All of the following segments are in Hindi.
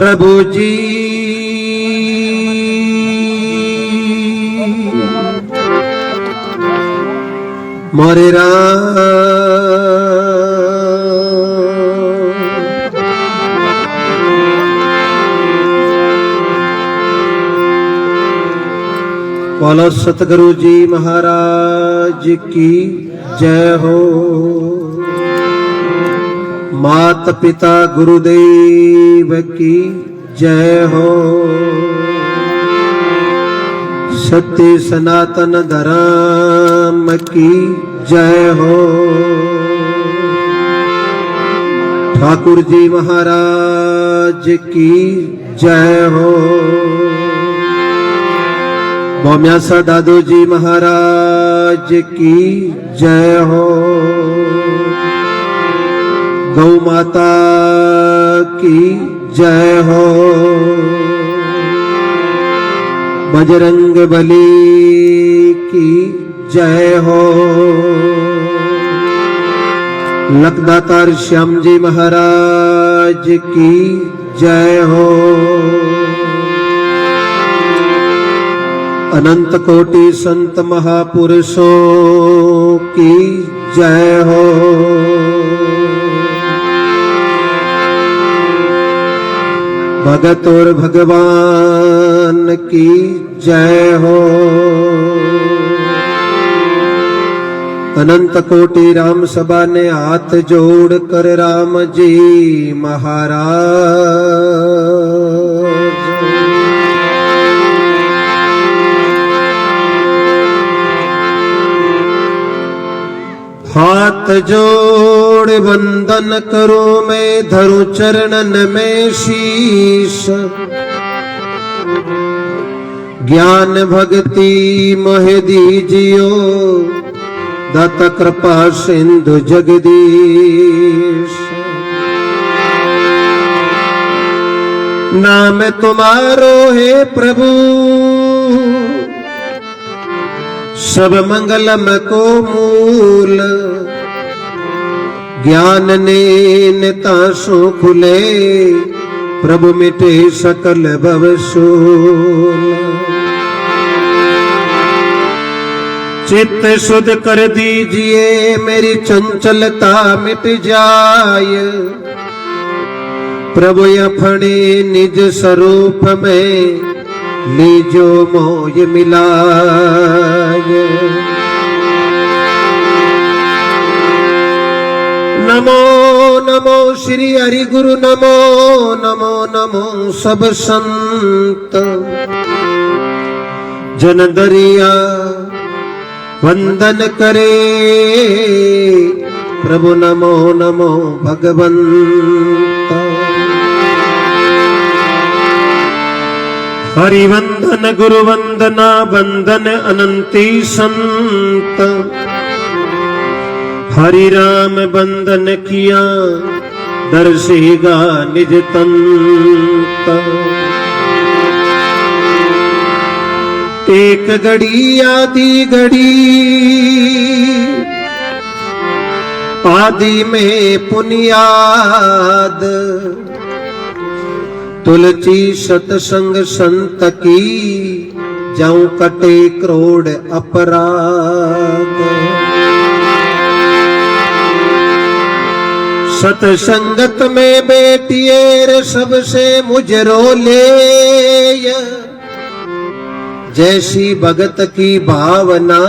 प्रभु जी मोरे राम बोलो सतगुरु जी महाराज की जय हो। मात पिता गुरुदेव की जय हो। सत्य सनातन धर्म की जय हो। ठाकुर जी महाराज की जय हो। बोम्यासा दादू जी महाराज की जय हो। गौ माता की जय हो। बजरंग बली की जय हो। लखदातार श्याम जी महाराज की जय हो। अनंत कोटि संत महापुरुषों की जय हो। भगत और भगवान की जय हो। अनंत कोटि राम सभा ने हाथ जोड़ कर राम जी महाराज हाथ जोड़ वंदन करो मैं धरू चरणन में शीश। ज्ञान भक्ति मोह दीजियो दाता कृपा सिंधु जगदीश। नाम तुम्हारो है प्रभु सब मंगलम को मूल। ज्ञान नेतासु खुले प्रभु मिटे सकल भवसूल। चित्त शुद्ध कर दीजिए मेरी चंचलता मिट जाए। प्रभु अपने निज स्वरूप में लीजो मोय मिलाए। नमो नमो श्री हरि गुरु नमो नमो नमो सब संत जन दरिया वंदन करे। प्रभु नमो नमो भगवंत। हरि वंदन गुरु वंदना वंदन अनंती संत। हरि राम बंदन किया दर्शेगा निज तंत। एक घड़ी आदि घड़ी आदि में पुनियाद। तुलसी सतसंग संत की जाऊं कटे करोड़ अपराध। सतसंगत में बेटियर सबसे मुझरो ले। जैसी भगत की भावना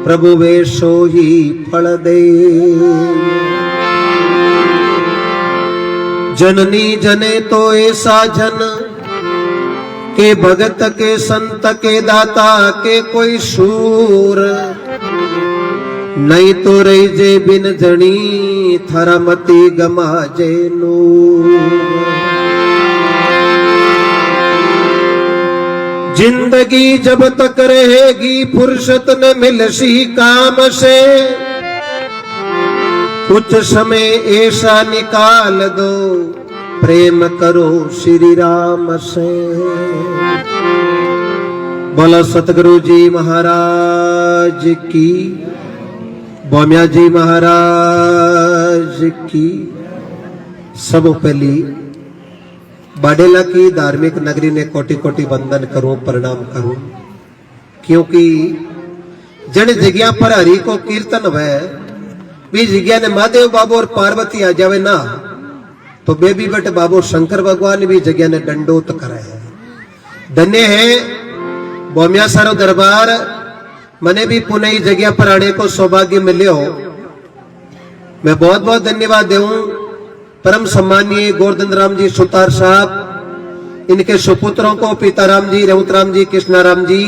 प्रभु वे सो ही फल दे। जननी जने तो ऐसा जन के भगत के संत के दाता के कोई सूर। नहीं तो रही जे बिन जनी थरमती गमा जे नूर। जिंदगी जब तक रहेगी फुर्सत न मिलसी काम से। कुछ समय ऐसा निकाल दो प्रेम करो श्री राम से। बोलो सतगुरु जी महाराज की। बोम्या जी महाराज की। सब पहली बाडेला की धार्मिक नगरी ने कोटि कोटि वंदन करूं, प्रणाम करूं, क्योंकि जन जगह पर हरि को कीर्तन है, भी जगह ने महादेव बाबू और पार्वती आ जावे ना, तो बेबी बट बाबू शंकर भगवान भी जगह ने दंडोत करे है। धन्य है बोमिया सारो दरबार, मने भी पुणे जगह पर आने को सौभाग्य मिले हो। मैं बहुत बहुत धन्यवाद दूं परम सम्मानीय गोवर्धन राम जी सुतार साहब, इनके सुपुत्रों को पीताराम जी, रेवतराम जी, कृष्णाराम जी,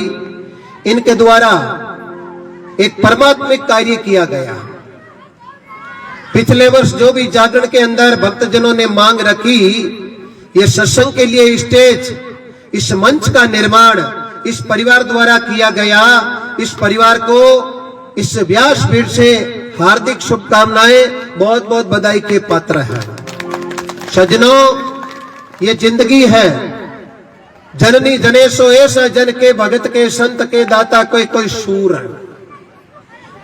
इनके द्वारा एक परमात्मिक कार्य किया गया। पिछले वर्ष जो भी जागरण के अंदर भक्तजनों ने मांग रखी, ये सत्संग के लिए स्टेज, इस मंच का निर्माण इस परिवार द्वारा किया गया। इस परिवार को इस व्यासपीठ से हार्दिक शुभकामनाएं, बहुत बहुत बधाई के पात्र हैं। सज्जनों, ये जिंदगी है, जननी जनेशो ऐसा जन के भगत के संत के दाता कोई कोई सूर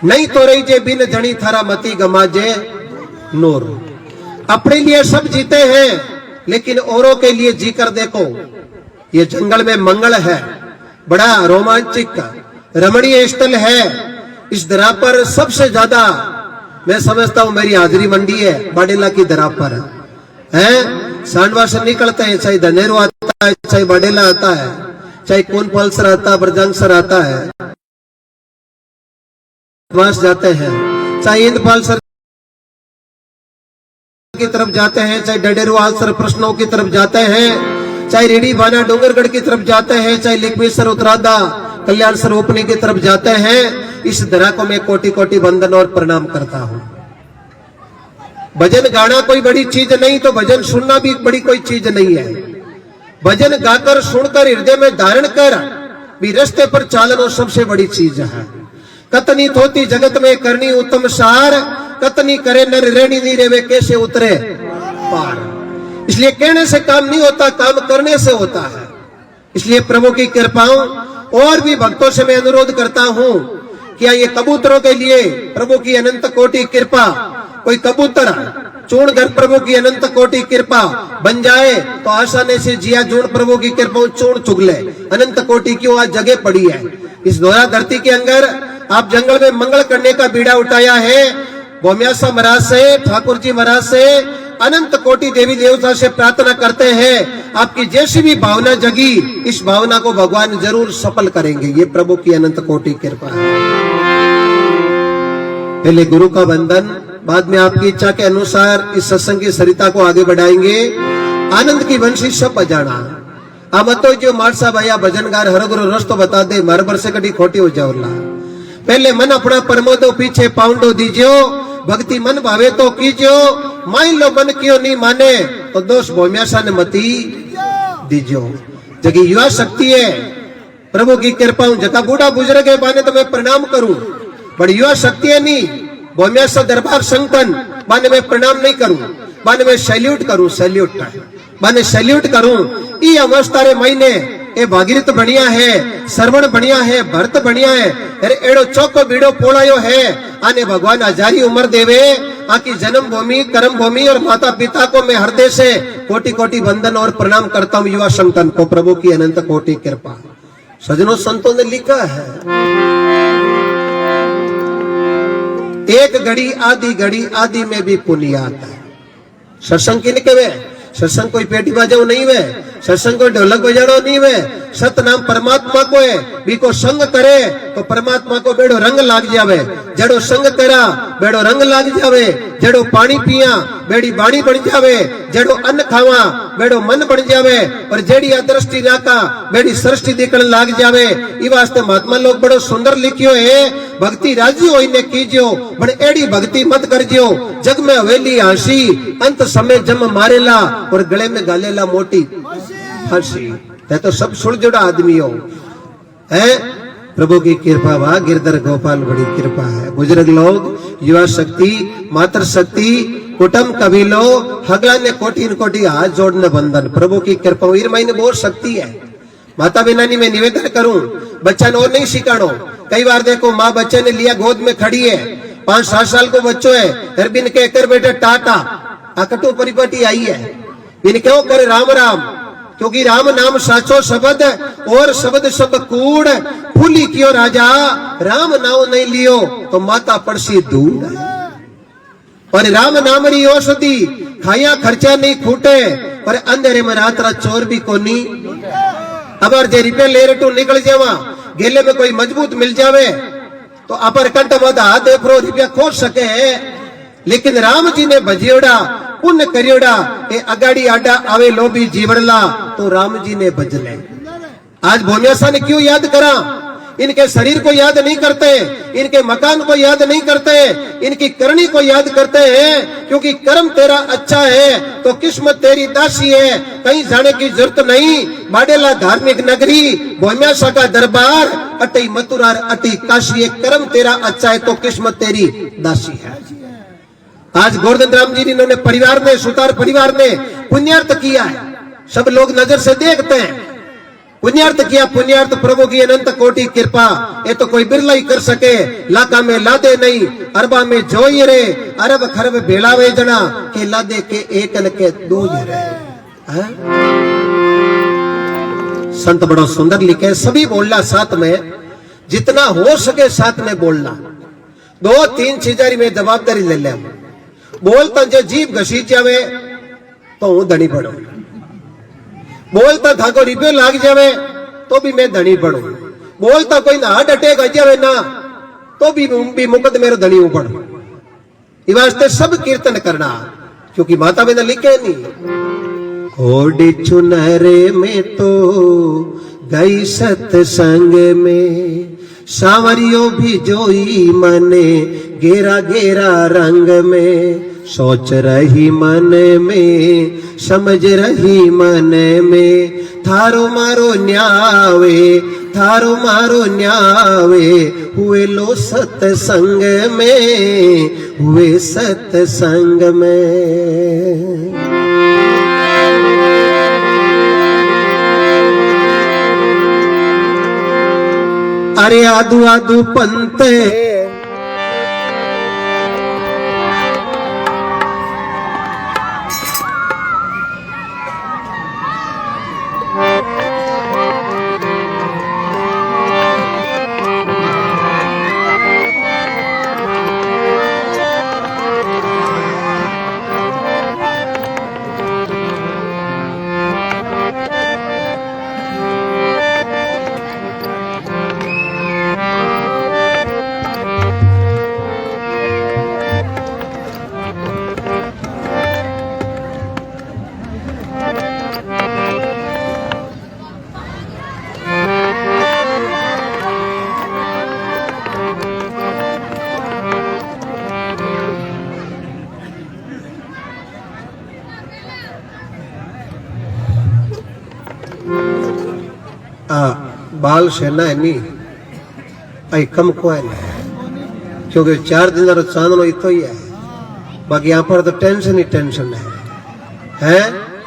नहीं तो रही जे बिन जनी थारा मती गमाजे नूर। अपने लिए सब जीते हैं, लेकिन औरों के लिए जी कर देखो। ये जंगल में मंगल है, बड़ा रोमांचिक रमणीय स्थल है। इस दरा पर सबसे ज्यादा मैं समझता हूं मेरी हाजिरी मंडी है, बाडेला की दरा पर है। सांडवा से निकलते हैं, चाहे धनेरो आता है, चाहे बाडेला आता है, चाहे कोनफल सर आता, ब्रजंग सर आता है, जाते हैं, चाहे इंदपाल सर की तरफ जाते हैं, चाहे डडेरुआल सर प्रश्नों की तरफ जाते हैं, चाहे रेडी बाना डोंगरगढ़ की तरफ जाते हैं, चाहे लिखमेश्वर उत्तरादा कल्याण सर ओपनी की तरफ जाते हैं। इस दरा को मैं कोटि कोटि वंदन और प्रणाम करता हूं। भजन गाना कोई बड़ी चीज नहीं, तो भजन सुनना भी बड़ी कोई चीज नहीं है। भजन गाकर सुनकर हृदय में धारण कर भी रास्ते पर चालना सबसे बड़ी चीज है। कतनी थोती जगत में करनी उत्तम सार, कतनी करे नर रेणी नी रेवे कैसे उतरे पार। इसलिए कहने से काम नहीं होता, काम करने से होता है। इसलिए प्रभु की कृपाओं और भी भक्तों से मैं अनुरोध करता हूं, क्या ये कबूतरों के लिए प्रभु की अनंत कोटि कृपा, कोई कबूतर चूर्ण घर प्रभु की अनंत कोटि कृपा बन जाए तो आसानी से जिया जूण प्रभु की कृपा चूर्ण चुगले। अनंत कोटि क्यों आज जगह पड़ी है इस दोहरा धरती के अंदर। आप जंगल में मंगल करने का बीड़ा उठाया है। बोमियासा महाराज से, ठाकुर जी महाराज से, अनंत कोटि देवी देवता से प्रार्थना करते हैं, आपकी जैसी भी भावना जगी, इस भावना को भगवान जरूर सफल करेंगे। ये प्रभु की अनंत कोटि कृपा है। पहले गुरु का वंदन, बाद में आपकी इच्छा के अनुसार इस सत्संग की सरिता को आगे बढ़ाएंगे। आनंद की वंशी सब बजाना। अब तो जो मारसा भैया भजनगार हर गुरु रस्तो बता दे, मार बर से कटी खोटी हो जाओला। पहले मन अपना परमोदो, पीछे पाउंडो दीजियो, भक्ति मन भावे तो कीजियो, मान लो मन क्यों नहीं माने तो दोष भोम्यासा ने मती दीजियो। जगी युवा शक्ति है, प्रभु की कृपा। जगह बूढ़ा बुजुर्ग है बाने तो मैं प्रणाम करूं, बड़ी युवा शक्ति है नहीं। भोम्यासा दरबार संतन बाने में प्रणाम नहीं करूं, बाने में सैल्यूट करूं, सैल्यूट बाने सैल्यूट करूं। ई अवस्था रे महीने ए भागीरथ बढ़िया है, श्रवण बढ़िया है, भरत बढ़िया है, अरे एड़ो चौको बीड़ो पोड़ायो है। आने भगवान हजारी उम्र देवे। आकी जन्म भूमि, कर्म भूमि और माता पिता को मैं हृदय से कोटि कोटि वंदन और प्रणाम करता हूँ। युवा संतन को प्रभु की अनंत कोटि कृपा। सजनों, संतों ने लिखा है, एक घड़ी आधी घड़ी आधी में भी पुण्य आता है। सत्संग किन के वे? सत्संग कोई पेटी बजाओ नहीं वे, सत्संग कोई ढोलक बजाड़ो नहीं वे। सत नाम परमात्मा को है, भी को संग करे तो परमात्मा को बेड़ो रंग लाग जावे। जड़ो संग करा बेड़ो रंग लाग जावे। जड़ो पानी पिया बेड़ी बाणी बन जावे। जड़ो अन्न खावा बेड़ो मन बन जावे। और जेड़ी आ दृष्टि राका बेड़ी सृष्टि दिखण लाग जावे। ई वास्ते महात्मा लोग बड़ो सुंदर लिखियो है, भक्ति राजी होइने कीजियो, पण एड़ी भक्ति मत करजियो। जग में हवेली हांसी, अंत समय जम मारेला और गले में गालेला मोटी फांसी। तो सब सुन जुड़ा आदमी हो है। प्रभु की कृपा वा गिरधर गोपाल बड़ी कृपा है। बुजुर्ग लोग, युवा शक्ति, मातृ शक्ति, कुटुंब कबीलो हगला ने कोटि कोटि हाथ जोड़ने बंधन। प्रभु की कृपा वीर महीने बहुत शक्ति है। माता बिनानी में निवेदन करूं, बच्चा ने और नहीं सिखानो। कई बार देखो माँ बच्चे ने लिया गोद में खड़ी है, 5-7 साल को बच्चों है, फिर बिन कहकर बेटे टाटा अकटो परिपाटी आई है। बिन क्यों करे राम राम, क्योंकि राम नाम साचो शब्द और शब्द सब कूड़, फूली क्यों राजा राम नाम नहीं लियो तो माता पड़सी दूर। और राम नाम री औषधि खाया खर्चा नहीं खूटे, पर अंधेरे में रात रात चोर भी कोनी। अबर जे रुपया ले रटू निकल जावा, गेले में कोई मजबूत मिल जावे तो अपर कंठ मत हाथ देखो रुपया खोज सके। लेकिन राम जी ने भजियोड़ा पुण्य करियोड़ा ए अगाड़ी आडा आवे लोभी जीवड़ला तो राम जी ने भजले। आज भोम्यासा ने क्यों याद करा? इनके शरीर को याद नहीं करते, इनके मकान को याद नहीं करते, इनकी करनी को याद करते हैं, क्योंकि कर्म तेरा अच्छा है तो किस्मत तेरी दासी है। कहीं जाने की जरूरत नहीं, बाडेला धार्मिक नगरी, भोम्यासा का दरबार, अटी मथुरा अटी काशी, कर्म तेरा अच्छा है तो किस्मत तेरी दासी है। आज गोवर्धन राम जी ने परिवार ने, सुतार परिवार ने पुण्यार्थ किया है, सब लोग नजर से देखते हैं। पुण्यार्थ किया, पुण्यार्थ प्रभु की अनंत कोटि कृपा, ये तो कोई बिरला ही कर सके। लाका में लादे नहीं, अरबा में जोई रे, अरब खरब भेलावे जना के लादे के एकन के दो रे। संत बड़ा सुंदर लिखे, सभी बोलना साथ में, जितना हो सके साथ में बोलना। 2-3 चीजारी में जवाबदारी ले ले। बोलता जो जीभ घसीट जावे तो हूं धनी पड़ू, बोलता थाको रिपे लाग जावे तो भी मैं धनी पड़ू, बोलता कोई ना हार्ट अटैक आ जावे ना तो भी मुकद मेरो धनी उपड़। इस वास्ते सब कीर्तन करना, क्योंकि माता पिता लिखे नहीं। होड़ी चुनरे में तो गई सत्संग में, सावरियो भी जोई मने गेरा गेरा रंग में। सोच रही मन में समझ रही मन में, थारो मारो न्यावे थारो मारो न्यावे, हुए लो सत्संग में हुए सत्संग में। अरे आदू आदू पंते बाल सेना है नी आई कम को है, क्योंकि 4 दिन रो चांदनो इतो ही है, बाकी यहाँ पर तो टेंशन ही टेंशन है।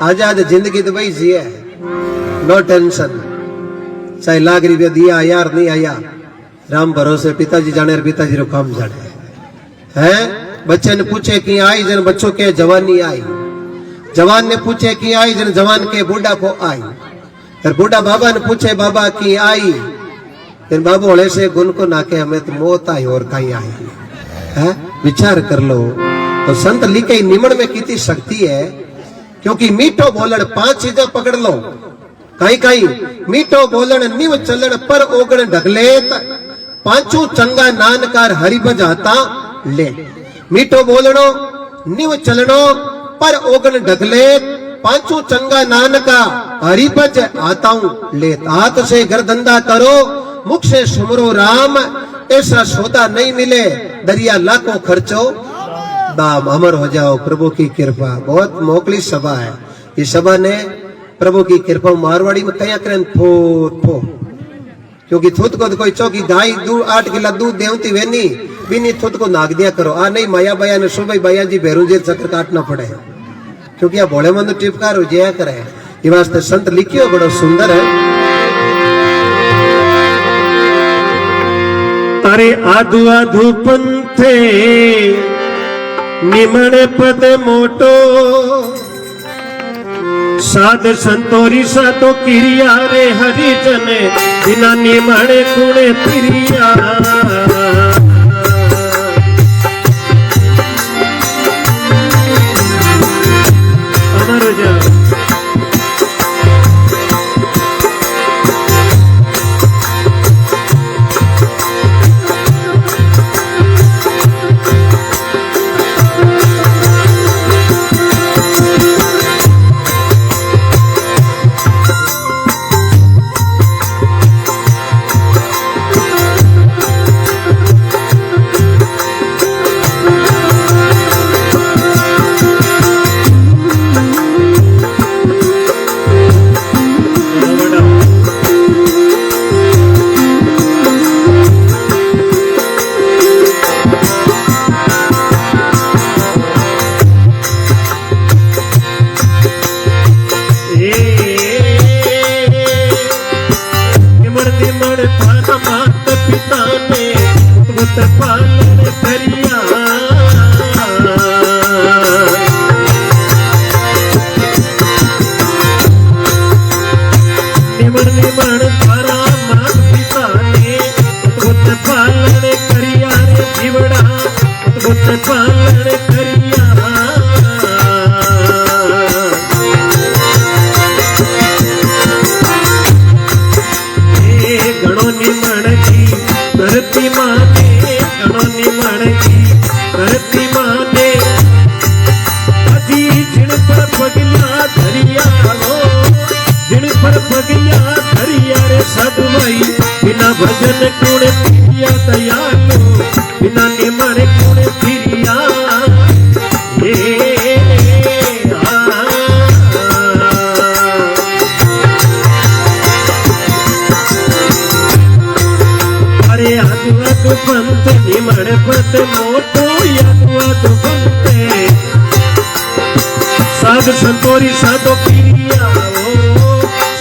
आजाद जिंदगी तो भाई जी है, नो टेंशन, चाहे लाख रुपया दिया यार नहीं आया, राम भरोसे पिताजी जाने और पिताजी रो काम जाने है। बच्चे ने पूछे कि आई जन बच्चों के जवानी आई, जवान ने पूछे कि आई जन जवान के बूढ़ा को आई, फिर बूढ़ा बाबा ने पूछे बाबा की आई, फिर बाबू होले से गुन को नाके हमें तो मौत आई और कहीं आई है। विचार कर लो तो संत लिखे निमण में कितनी शक्ति है, क्योंकि मीठो बोलन 5 चीजें पकड़ लो। कहीं कहीं मीठो बोलन निव चलन पर ओगण ढगलेत, 5 चंगा नानकार हरि बजाता ले। मीठो बोलनो निव चलनो पर ओगण ढगलेत, 5 चंगा नानका हरिभज आता हूं ले। हाथ से घर धंधा करो मुख से सुमरो राम, ऐसा सौदा नहीं मिले दरिया लाखों खर्चो दाम। अमर हो जाओ प्रभु की कृपा। बहुत मोकली सभा है, इस सभा ने प्रभु की कृपा मारवाड़ी में कया करें थो थो, क्योंकि थुत को तो कोई चौकी गाय 8 किला दूध देवती वेनी बिनी थुत को नाग दिया करो। आ नहीं माया बया ने सुबह बया जी भैरू चक्कर काटना पड़े, क्योंकि आप भोले मंद टिपकार हो जया करे। ये वास्ते संत लिखियो बड़ा सुंदर है। अरे आधु आधु पंथे निमण पद मोटो, साध संतोरी साधो किरिया रे हरिजन बिना निमणे कुणे तिरिया अमर जा मात पिता ने पुत पालन करिया निमण निमण तारा मात पिता ने पुत पालन करिया रे जीवड़ा पुत पालन करिया धरती माने गणो निमण की धरती माने अजी जिन पर पगलिया धरिया हो जिन पर पगलिया धरिया रे साधु भाई बिना भजन कुण फिरिया दयालु बिना निमण कुण फिरिया पंत निमण पद मोटो याद पंते साधु संतोरी साधो किरिया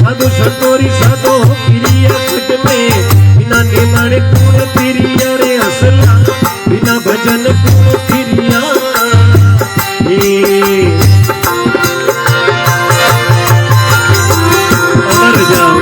साधु संतोरी साधो किरिया छठ में बिना निमण कुण फिरिया रे असला बिना भजन कुण फिरिया अमर जाओ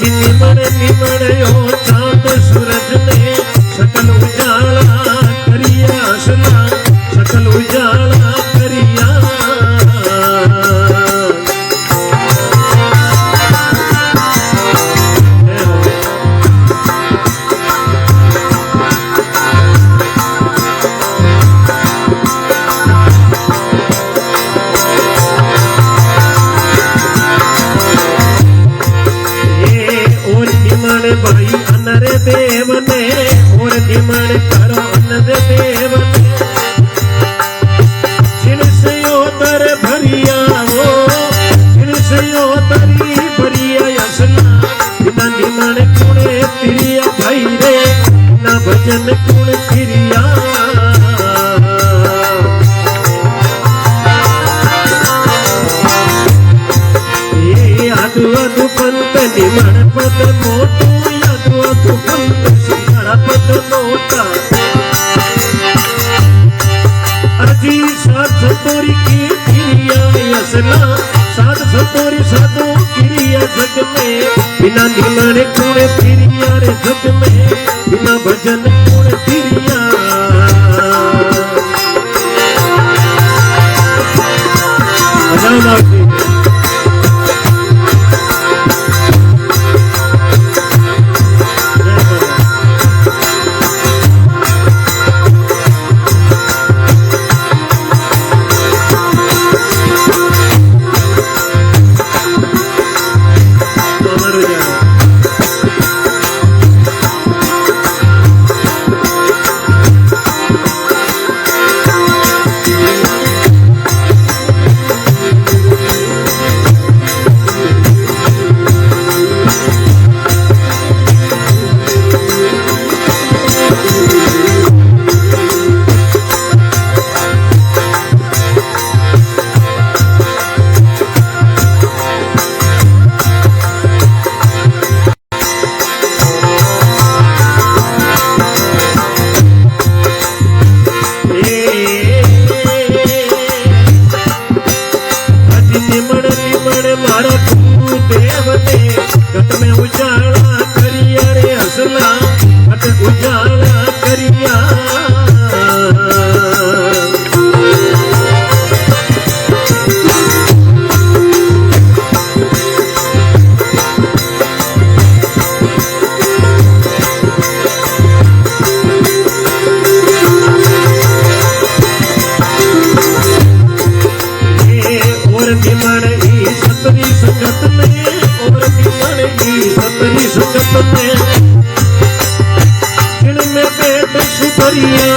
निमण निमण यो चांद सूरज ने सकल उजाला करिया असला सकल उजाला करिया भाई अनर देव ने और निमण करो अनर देव ने छिन से उतर भरिया हो छिन से उतरी भरिया असला बिना निमण कुणे फिरिया भाई रे बिना भजन कुण फिरिया अधु अधु पंत निमण पद मोटो अधु पंत सिंहड़ा पद मोटा अजी साध संतोरी की किरिया असला साध संतोरी साधो किरिया जग में बिना निमण कुण फिरिया रे जग में बिना भजन कुण फिरिया भजन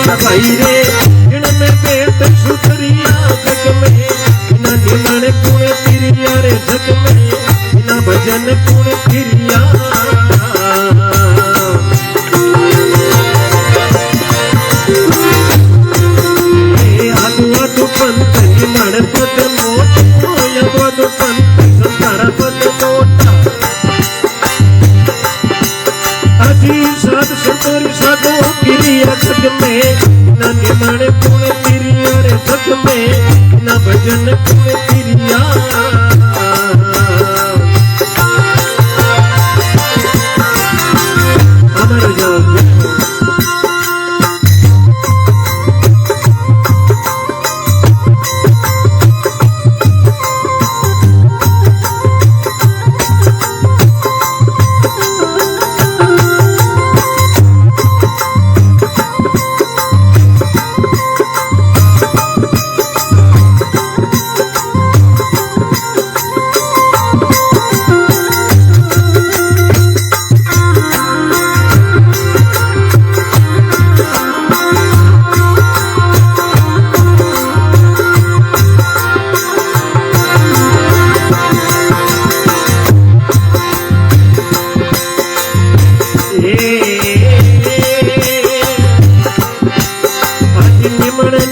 भाई रे इनमें पेट सुथरिया जग में इना निमण गुण तिरिया रे जग में इना भजन गुण तिरिया आदु आदु पंत निमण पद मोटो यदु पंत संसार पद मोटा अजी साध संतोरी साधो किरिया जग में ना निमण गुण तिरिया रे जग में ना भजन गुण तिरिया अमर जाओ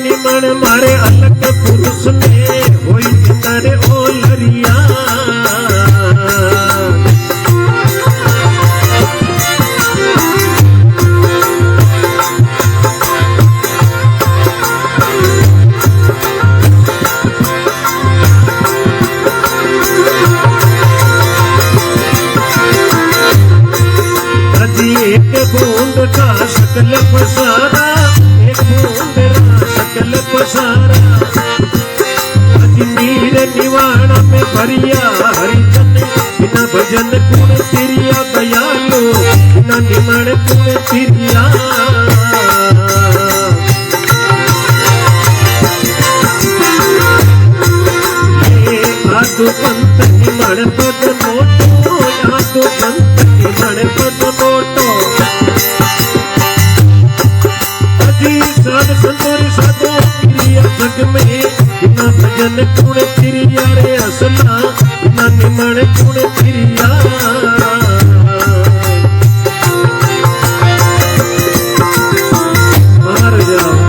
निमण मारे अलग पुरुष ने होई तारे ओ लरिया अजी एक बूंद का सकल पसारा एक बूंद सकल पसारा अजनीर निवाण में भरिया हरिजन बिना भजन गुण तिरिया दयालु बिना निमण गुण तिरिया आदु पंत निमण पद मोटो आदु पंत निमण पद मोटो साध संतोरी साधो किरिया जग में बिना भजन गुण तिरिया रे असना बिना निमण गुण तिरिया बाहर जाओ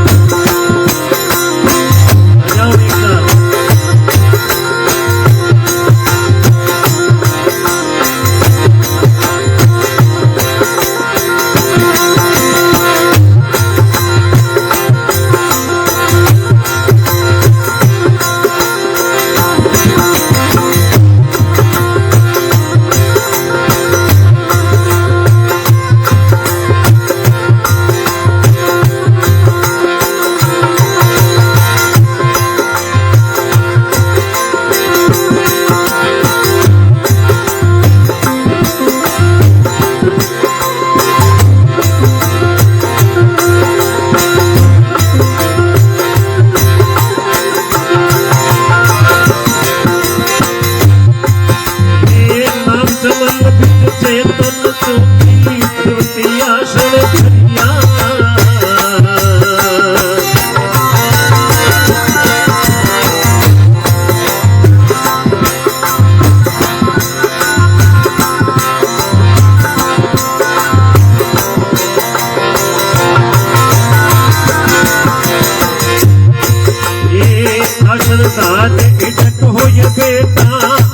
आसनदार इटक हो ये बेटा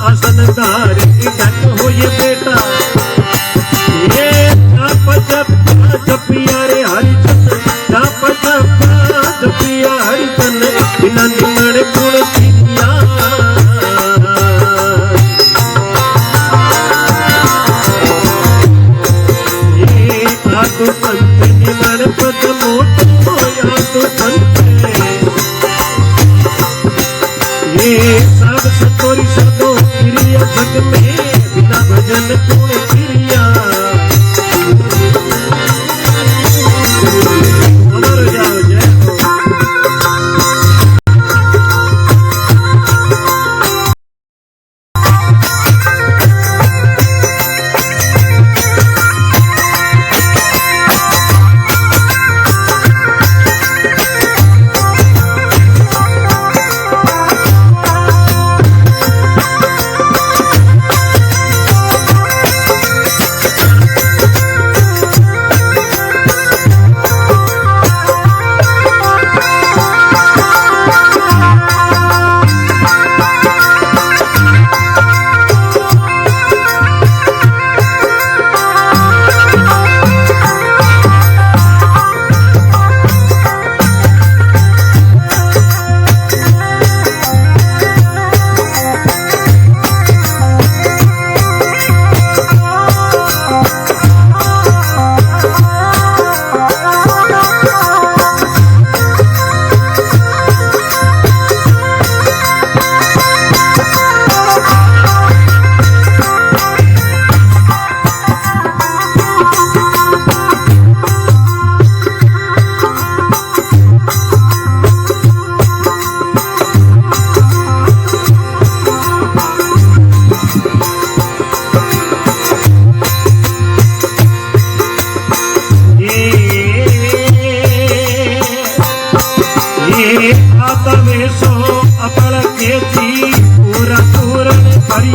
आसनदार इटक हो ये बेटा ये जाप जपिया रे हरिजन जाप जपिया हरिजन बिना निमण गुण तिरिया ये आदु पंत निमण पद मोटो आदु पंत ये साध संतोरी साधो किरिया जग में बिना भजन गुण तिरिया अमर जाओ जय हो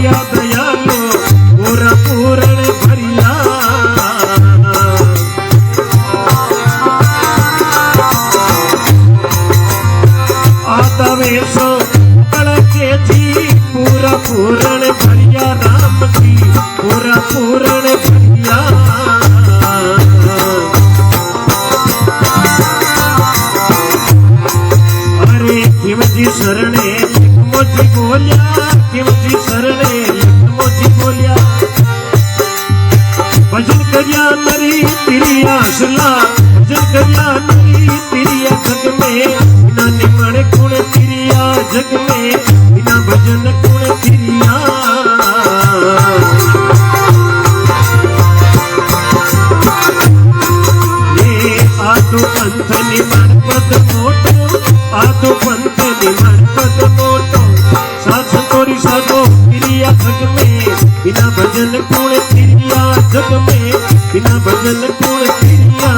भरिया दयालो पूरा पूरण भरिया आता वेशो कड़के जी पूरा पूरण भरिया राम जी पूरा पूरण भरिया अरे किम जी शरणे मोजी बोलिया किम जी शरणे मोजी बोलिया भजन करिया नरी तिरिया सुला भजन करिया नरी तिरिया जग में बिना निमण गुण तिरिया जग में बिना भजन गुण तिरिया ये आदो पंथ निमण पद मोटो आदो पंथ निमण पद मोटो साथ तोरी साधो तिरिया जग में बिना भजन गुण तिरिया जग में बिना भजन गुण तिरिया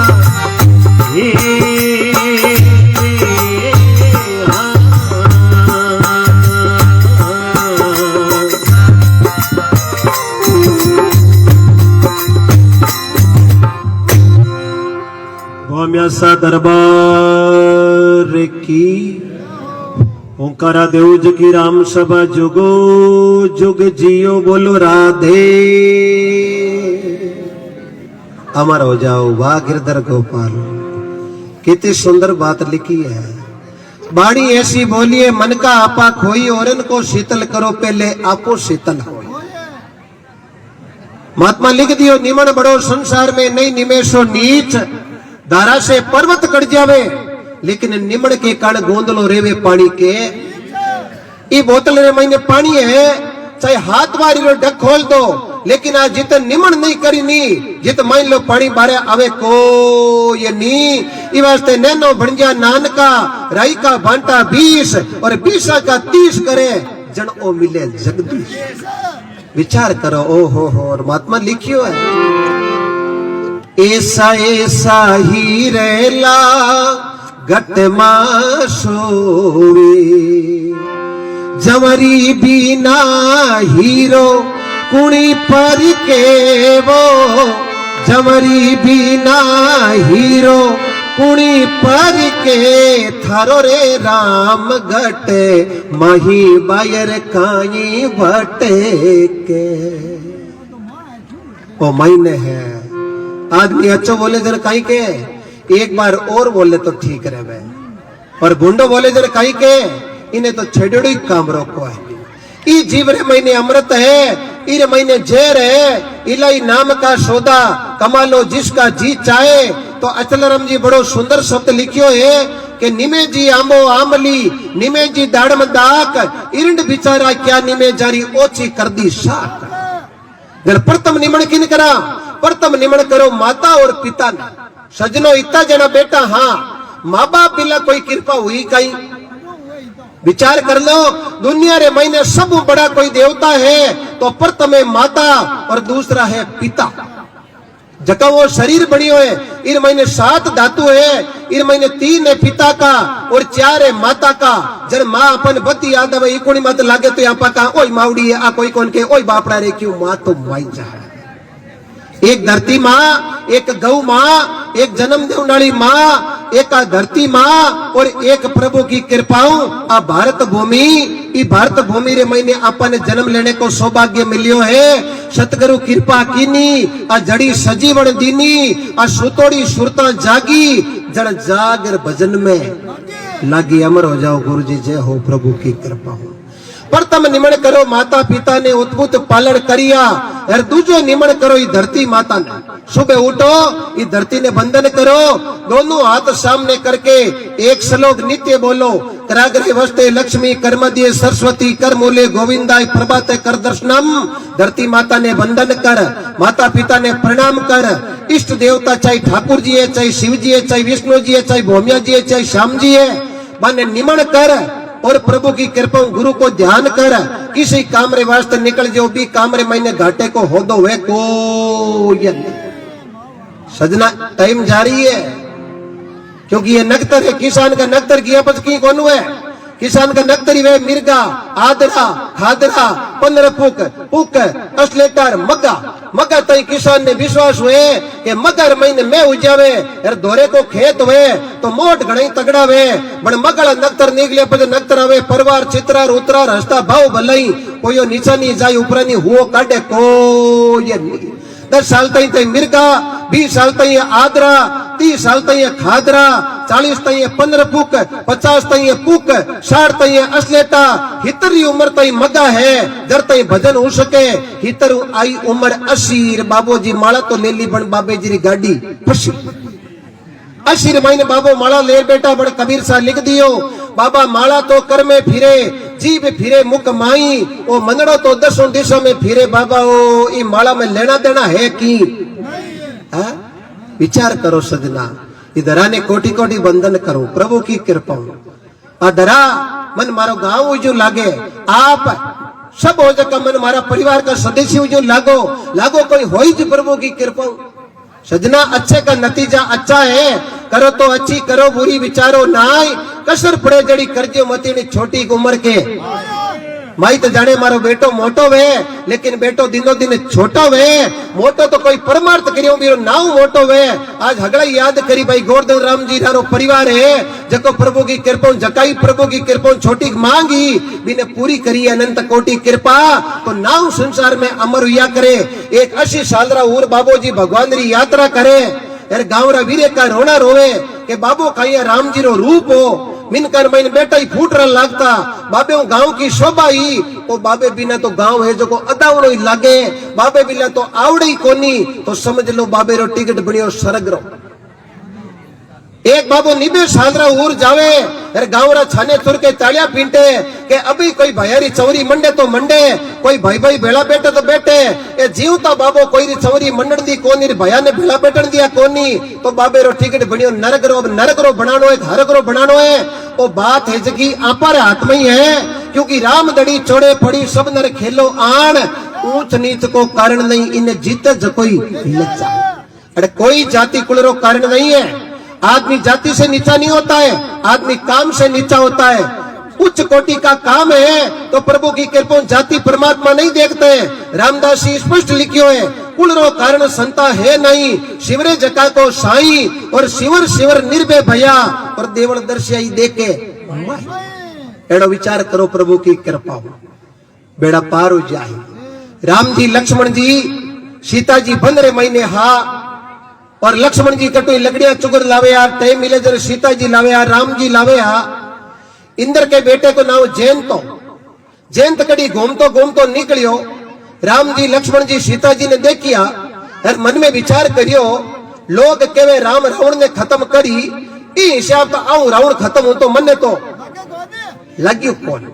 भौम्यासा दरबार की ओंकारा देव की राम सभा जुगो जुग जियो बोलो राधे अमर हो जाओ वाह गिरधर गोपाल। कितनी सुंदर बात लिखी है। बाणी ऐसी बोलिए मन का आपा खोई और इनको शीतल करो पहले आपो शीतल हो। महात्मा लिख दियो निमन बड़ो संसार में नहीं निमेशो नीच धारा से पर्वत कट जावे लेकिन निमण के कारण गोंदलो रेवे पानी के ई बोतल रे महीने पानी है चाहे हाथ वारी रो ढक खोल दो लेकिन आज जित निमण नहीं करी नी जित मान लो पानी बारे आवे को ये नी ई वास्ते नैनो भणजा नानका राई का भांटा 20 और 20 का 30 करे जन ओ मिले जगदीश। विचार करो ओ हो और महात्मा लिखियो है ऐसा ऐसा ही रेला घट सोवे जमरी बिना हीरो कुणी पर के वो जमरी बिना हीरो कुणी पर के थारो रे राम घट मही बायर काई भटे के ओ महीने है आदमी अच्छो बोले जरा कहीं के एक बार और बोले तो ठीक रहे और बुंडो बोले जरा कहीं के इन्हें तो छेड़ो काम रोको है। ई जीव रे महीने अमृत है इरे महीने जहर है इलाई नाम का सौदा कमा लो जिसका जी चाहे। तो अचलराम जी बड़ो सुंदर शब्द लिखियो है कि निमे जी आंबो आमली निमे जी दाड़म दाक इरंड बिचारा क्या निमे जारी ओछी कर दी साक। जर प्रथम निमण किन करा प्रथम निमण करो माता और पिता ने सजनो इतना जना बेटा हाँ माँ बाप बिना कोई कृपा हुई कहीं विचार कर लो दुनिया रे महीने सब बड़ा कोई देवता है तो प्रथम है माता और दूसरा है पिता जका वो शरीर बनी है इन महीने 7 धातु है इन महीने 3 है पिता का और 4 है माता का। जब माँ अपन बती याद है इकोनी मत लागे तो यहाँ का ओई मावड़ी है आ कोई कौन के ओई बापड़ा रे क्यों माँ तो माई जा है। एक धरती माँ एक गौ माँ एक जन्म देवनाली माँ एक धरती माँ और एक प्रभु की कृपाओं आ भारत भूमि ई भारत भूमि रे महीने अपन जन्म लेने को सौभाग्य मिलियो है। सतगुरु कृपा कीनी आ जड़ी सजीवन दीनी आ सुतोड़ी सुरता जागी जन जागर भजन में लागी अमर हो जाओ गुरु जी जय हो प्रभु की कृपा हो। प्रथम निमण करो माता पिता ने उत्पुत पालन करिया और दूसरो निमण करो ये धरती माता ने सुबह उठो ये धरती ने बंधन करो दोनों हाथ सामने करके एक श्लोक नित्य बोलो कराग्रे वस्ते लक्ष्मी कर्म दिए सरस्वती कर मूले गोविंदाय प्रभाते कर दर्शनम। धरती माता ने बंधन कर माता पिता ने प्रणाम कर इष्ट देवता चाहे ठाकुर जी है चाहे शिव जी है चाहे विष्णु जी है चाहे भौमिया जी है चाहे श्याम जी है माने निमण कर और प्रभु की कृपा गुरु को ध्यान कर किसी काम रे वास्ते निकल जो भी काम रे महीने घाटे को हो दो वे को सजना टाइम जारी है क्योंकि ये नक्तर है किसान का नक्तर की अपज की कौन है किसान का नक्तरी वे मिर्गा, आदरा, खादरा, 15 पुक, असलेटर, मगा तई किसान ने विश्वास हुए कि मगर महीने में उजावे यार धोरे को खेत हुए तो मोट घणी तगड़ा वे बण मगल नक्तर निकले पद नक्तर आवे परिवार चित्रार उतरार हस्ता भाव भलाई कोई नीचा नहीं जाय ऊपर नहीं हुओ काटे को ये 10 साल तई मिर्गा, 20 साल तई आदरा, 30 साल तई खादरा, 40 तई 15 पुक, 50 तई पुक, 60 तई असलेटा, हितरी उम्र तई मगा है जर तई भजन हो सके हितर आई उम्र 80 बाबो जी माला तो ले ली बन बाबे जी री गाड़ी फसी 80 महीने बाबो माला ले बेटा बड़ कबीर सा लिख दियो बाबा माला तो कर में फिरे जीव फिरे मुख माई ओ मनड़ो तो 10 दिशा में फिरे बाबा ओ ई माला में लेना देना है की विचार करो सजना इधरा ने कोटि कोटि बंधन करो प्रभु की कृपा अधरा मन मारो गांव जो लागे आप सब हो जका मन मारा परिवार का सदस्य जो लागो कोई होई जो प्रभु की कृपा सजना अच्छे का नतीजा अच्छा है करो तो अच्छी करो बुरी विचारो नाय कसर पड़े जड़ी करजो मती ने छोटी उम्र के माई तो जाने मारो बेटो मोटो वे लेकिन बेटो दिनों दिन छोटो वे मोटो तो कोई परमार्थ करियो मेरो नाव मोटो वे आज हगड़ा याद करी भाई गोवर्धन राम जी रारो परिवार है जको प्रभु की कृपा जकाई प्रभु की कृपा छोटी मांगी बिने पूरी करी अनंत कोटि कृपा तो नाव संसार में अमर हुआ करे एक 80 साल रा उर बाबो जी भगवान री यात्रा करे यार गांव रा वीरे का रोना रोवे के बाबो काया राम जी रो रूप हो मिनकर महीने बेटा ही फूट रहा लागता बाबे गांव की शोभा ही ओ बाबे बिना तो गांव है जो को अदावड़ो ही लागे बाबे बिना तो आवड़े ही कोनी तो समझ लो बाबे रो टिकट बनियो सरग रो एक बाबो निबे सालरा उर जावे अरे गांव रा छाने तुर के तालिया पीटे के अभी कोई भैयारी चौरी मंडे तो मंडे कोई भाई भाई भेड़ा बैठे तो बैठे ए जीवता बाबो कोई री चौरी मंडन दी कोनी रे भैया ने भेड़ा बैठन दिया कोनी तो बाबे रो टिकट बनियो नरक रो बनानो है हरक रो बनानो है ओ बात है जकी आपार हाथ में ही है क्योंकि राम दड़ी चोड़े पड़ी सब नर खेलो आन ऊंच नीच को कारण नहीं इन्हें जीत कोई लज्जा अरे कोई जाति कुल रो कारण नहीं है आदमी जाति से नीचा नहीं होता है आदमी काम से नीचा होता है उच्च कोटि का काम है तो प्रभु की कृपा जाति परमात्मा नहीं देखते रामदास जी स्पष्ट लिखियो है कुल रो कारण संता है नहीं शिवरे जका को साई और शिवर निर्भय भया और देवल दर्शियाई देखे एड़ो विचार करो प्रभु की कृपा बेड़ा पार हो जाए राम जी लक्ष्मण जी सीता जी 15 महीने हा और लक्ष्मण जी कटोई लकड़ियां चुगर लावे यार टाइम मिले जरा सीता जी लावे यार राम जी लावे यार इंद्र के बेटे को नाम जयंत कड़ी घूमतो निकलियो राम जी लक्ष्मण जी सीता जी ने देखिया और मन में विचार करियो लोग केवे राम रावण ने खत्म करी ई हिसाब तो आऊं रावण खत्म हो तो मन तो लग्यो कौन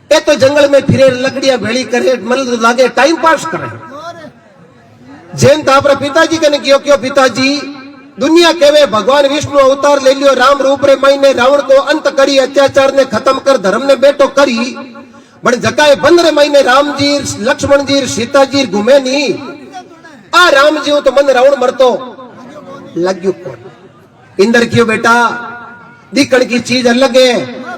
ए तो जंगल में फिरे लकड़ियां भेड़ी करे मन लागे टाइम पास करे जैन तापरा पिताजी कने क्यों पिताजी दुनिया केवे भगवान विष्णु अवतार ले लियो राम रूप रे महीने रावण को अंत करी अत्याचार ने खत्म कर धर्म ने बेटो करी बड़ जकाए 15 महीने राम जी लक्ष्मण जी सीता जी घूमे नी आ राम जी तो मन रावण मरतो लग्यो कौन इंद्र क्यों बेटा दिखण की चीज अलग है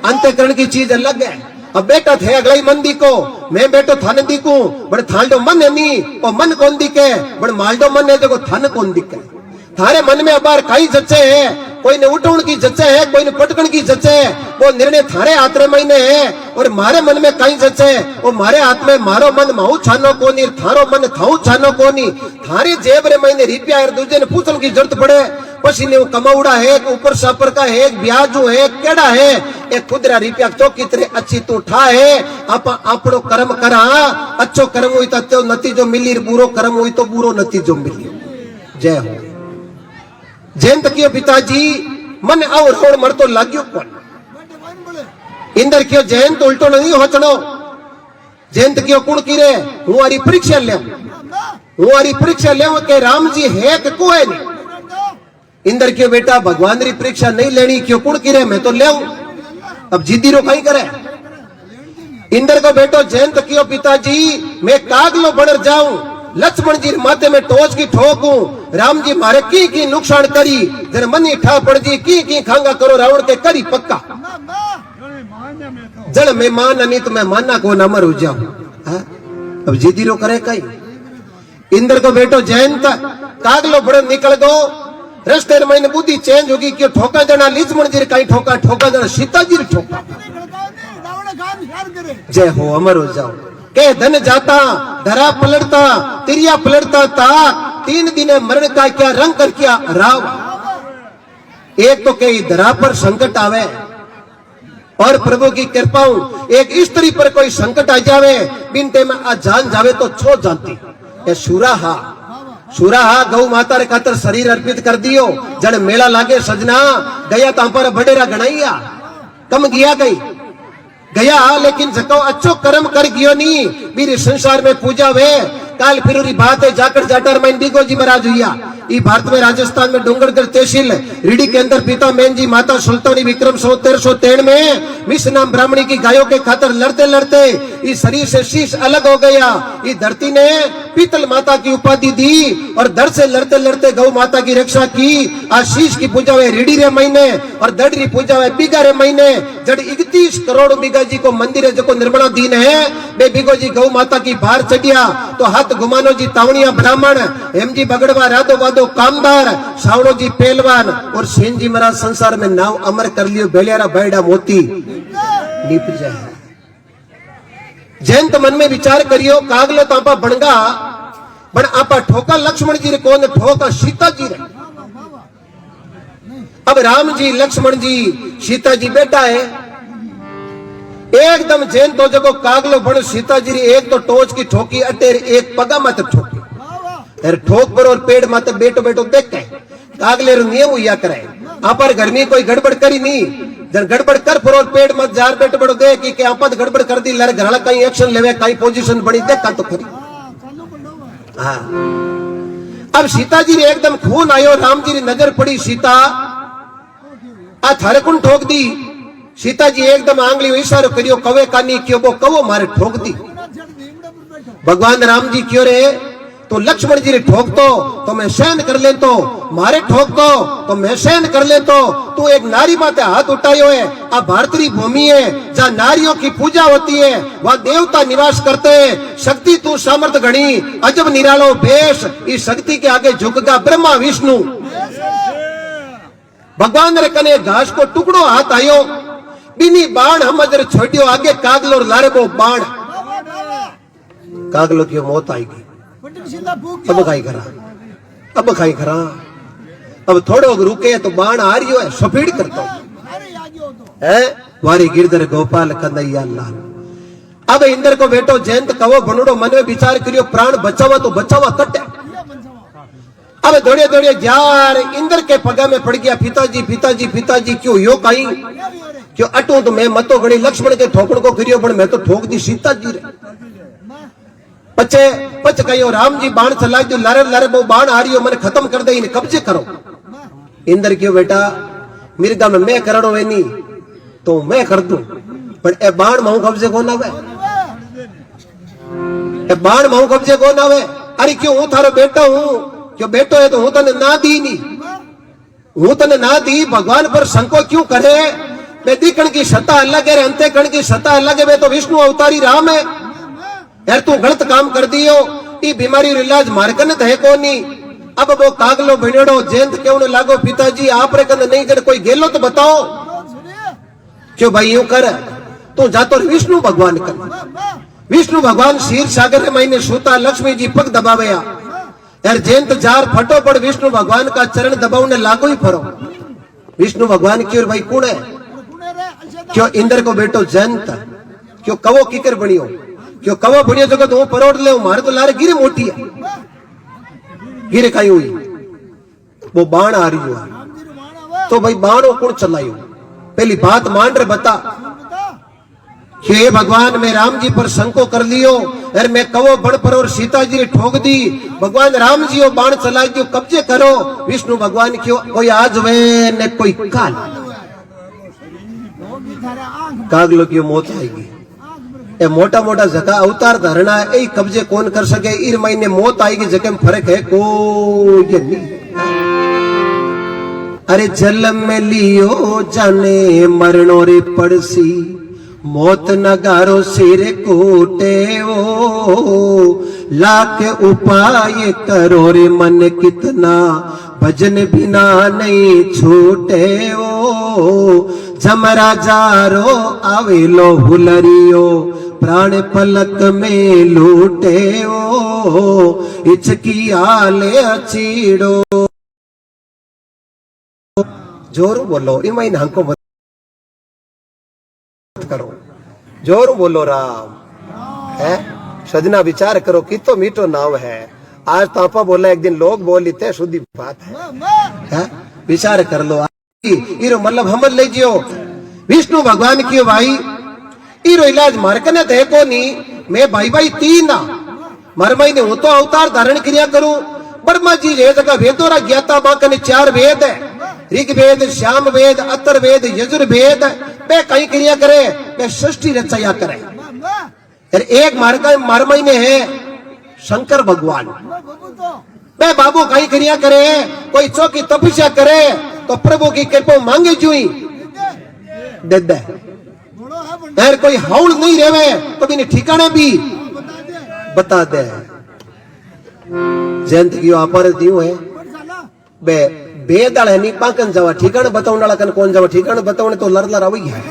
अंतकरण की चीज अलग है अब बेटा थे अगला ही मन दिको मैं बेटो थाने दिकू बड़े थालडो मन है नी और मन कौन दिखे बड़े मालडो मन है देखो थाने कौन दिखे थारे मन में अबार कई जच्चे है कोई ने उठौण की जच्चे है कोई ने पटकन की जच्चे है वो निर्णय थारे हाथ रे महीने है और मारे मन में कई जच्चे है वो मारे हाथ में मारो मन माऊ छानो कोनी थारो मन थाऊ छानो कोनी थारे जेब रे महीने रुपया और दूजे ने पूछन की जरूरत पड़े पसी ने वो कमाउड़ा है ऊपर सापर का है ब्याजू है केड़ा है एक खुदरा रुपया चौकी तरह अच्छी तू ठा है आप आपड़ो कर्म करा अच्छो कर्म हुई तो नतीजो मिली बुरो कर्म हुई तो बुरो नतीजो मिली जय हो जयंत क्यों पिताजी मन आओ रावण मर तो लाग्यो कौन इंद्र क्यों जयंत उल्टो नहीं होचनो जयंत क्यों कुण कीरे हूँ आरी परीक्षा ले के राम जी है कि को है नहीं इंद्र क्यों बेटा भगवान री परीक्षा नहीं लेनी क्यों कुण कीरे मैं तो ले अब जिद्दी रो कहीं करे इंद्र को बेटो जयंत क्यों पिताजी मैं कागलो बन जाऊं लक्ष्मण जी माथे में टोच की ठोकूं राम जी मारे की नुकसान करी जरा मनी ठा पड़ जी की खांगा करो रावण के करी पक्का जड़ मेहमान नहीं तो मैं माना को न मर हो जाऊं। अब जिदी रो करे कई इंद्र को बेटो जयंत कागलो बड़ो निकल गो रस्ते में बुद्धि चेंज होगी क्यों ठोका जना लिजमण जी कहीं ठोका ठोका जना सीता जी ठोका। जय हो अमर हो जाओ के धन जाता धरा पलटता तिरिया पलटता ता 3 दिन मरण का क्या रंग कर क्या राव। एक तो कई धरा पर संकट आवे और प्रभु की कृपा एक स्त्री पर कोई संकट आ जावे बिनते में आ जान जावे तो छो जानती ये सुराहा गौ माता रे खातर शरीर अर्पित कर दियो जड़ मेला लागे सजना गया ता पर बडेरा गणाइया कम गया गया लेकिन जको अच्छो कर्म कर गियो नी मेरे संसार में पूजा वे काल फिर बात है जाकर जाटर में डिगो जी महाराज हुआ ई भारत में राजस्थान में डूंगरगढ़ तहसील रीडी के अंदर पिता मैन जी माता सुल्तानी विक्रम 1303 में मिस नाम ब्राह्मणी की गायों के खातर लड़ते लड़ते इस शरीर से शीश अलग हो गया। इस धरती ने पीतल माता की उपाधि दी और दर से लड़ते लड़ते गौ माता की रक्षा की। आशीष की पूजा हुए रीडी रे महीने और दड़ी पूजा हुए बीघा रे महीने जड़ 31 करोड़ बीघा जी को मंदिर है जो निर्मणा दीन है बे बीघो जी गौ माता की भार चढ़िया तो हाथ गुमानो जी तावणिया ब्राह्मण हेम जी बगड़वा राधो वादो कामदार सावड़ो जी पहलवान और सेन जी महाराज संसार में नाव अमर कर लियो बेलियारा बैडा मोती नीप जाए। जयंत मन में विचार करियो कागलो तापा बनगा बन आपा ठोका लक्ष्मण जी रे कौन ठोका सीता जी रे। अब राम जी लक्ष्मण जी सीता जी बेटा है एकदम जैन तो जगो कागलो बन सीता जी रे एक तो टोच की ठोकी अटेर एक पगा मत ठोकी अरे ठोक पर और पेड़ मत बेटो बेटो देख के कागले नियम हुआ करे आप पर घर में कोई गड़बड़ करी नहीं जब गड़बड़ कर पर और पेड़ मत जार बेटो बेटो देख कि आप गड़बड़ कर दी लड़ घर कहीं एक्शन लेवे कहीं पोजीशन बनी देखा तो खरी। हाँ अब सीता जी रे एकदम खून आयो राम जी री नजर पड़ी सीता आ थारे कुन ठोक दी। सीता जी एकदम आंगली इशारो करियो कवे कानी क्यों वो कवो मारे ठोक दी। भगवान राम जी क्यों रे तो लक्ष्मण जी ने ठोक तो मैं सहन कर ले तो मारे ठोक तो मैं सहन कर ले तो तू एक नारी माते हाथ उठायो है। अब भारतीय भूमि है जहाँ नारियों की पूजा होती है वहाँ देवता निवास करते हैं। शक्ति तू सामर्थ गणी अजब निरालो भेष इस शक्ति के आगे झुकगा ब्रह्मा विष्णु। भगवान रे कने घास को टुकड़ो हाथ आयो बिनी बाण हम अगर छोड़ियो आगे कागलो लारे वो बाण कागलो की मौत आएगी। अब खाई करा अब थोड़ो रुके तो बाण आ रही है सफेद करता है वारी गिरधर गोपाल कन्हैया लाल। अब इंद्र को बेटो जयंत कवो बनोड़ो मन में विचार करियो प्राण बचावा तो बचावा कटे। अब दौड़े दौड़े जार इंद्र के पगा में पड़ गया पिताजी पिताजी पिताजी क्यों यो कहीं क्यों अटू तो मैं मतो गणी लक्ष्मण के ठोकड़ को करियो पर मैं तो ठोक दी सीता जी रे। पचे पच कहो राम जी बाण चला जो लारे लारे वो बाण आ रही हो मैंने खत्म कर दे इन्हें कब्जे करो। इंद्र क्यों बेटा मिर्गा में मैं करो वे नहीं तो मैं कर दूं पर ए बाण माऊ कब्जे कौन आवे ए बाण माऊ कब्जे कौन आवे। अरे क्यों हूं थारो बेटा हूं क्यों बेटो है तो हूं तने ना दी नहीं हूं तने ना दी भगवान पर संको क्यों करे। मैं दिखण की सत्ता अलग है अंते कण की सत्ता अलग है। वे तो विष्णु अवतारी राम है यार तू गलत काम कर दियो ये बीमारी इलाज मारकन है कोनी। अब वो कागलो भिड़ो जयंत क्यों न लागो पिताजी आप रे कन नहीं जड़ कोई गेलो तो बताओ क्यों भाई यूं कर तू जातो विष्णु भगवान कर। विष्णु भगवान क्षीर सागर रे महीने सूता लक्ष्मी जी पग दबावया यार जयंत जार फटो पड़ विष्णु भगवान का चरण दबावने लागो ही फरो। विष्णु भगवान क्यों भाई कौन है क्यों इंद्र को बेटो जयंत क्यों कवो किकर बनियो क्यों कवो बनियो जगत वो परोड़ ले मारे तो लारे गिरे मोटी है गिरे खाई हुई वो बाण आ रही हो तो भाई बाण कौन चलायो पहली बात मान रहे बता हे भगवान मैं राम जी पर संको कर लियो अरे मैं कवो बड़ पर और सीता जी ने ठोक दी। भगवान राम जी वो बाण चला दियो कब्जे करो। विष्णु भगवान क्यों कोई आज वे ने कोई काल कागलो की मौत आएगी। ए मोटा मोटा जगह अवतार धरना है यही कब्जे कौन कर सके। इस महीने मौत आएगी जगह में फर्क है कोई नहीं। अरे जल में लियो जाने मरणो रे पड़सी मौत नगारो सिर कूटे ओ, लाख उपाय करो रे मन कितना, भजन बिना नहीं छूटे ओ, जमरा जारो आवेलो हुलरियो, प्राण पलक में लूटे ओ, इचकी आले अचीड़ो। जोर बोलो इमाई नाको मत करो, जोर बोलो राम है। सजना विचार करो कितो मीठो नाव है। आज तापा बोला एक दिन लोग बोल लेते शुद्धि बात है? विचार कर लो। इरो मतलब हम ले जियो विष्णु भगवान की भाई इरो इलाज मारकने थे को नहीं। मैं भाई भाई तीन मर महीने हूं तो अवतार धारण क्रिया करूं। ब्रह्मा जी ये जगह वेदोरा ज्ञाता बाकने 4 वेद है, ऋग्वेद, श्याम वेद, अतर वेद, यजुर्वेद। वे कहीं क्रिया करे, वे सृष्टि रचया करे। एक मार महीने है शंकर भगवान। वे बाबू कहीं क्रिया करे, कोई चौकी तपस्या करे तो प्रभु की कृपा मांगे जुई दे दे। यार कोई हाउल नहीं रेवे तो भी ठिकाने भी बता दे। जयंत की आपर दियो है बे बेदाल है नी पाकन जावा ठिकाने बताउण वाला कन कौन जावा ठिकाने बताउणे तो लर लर आवी है।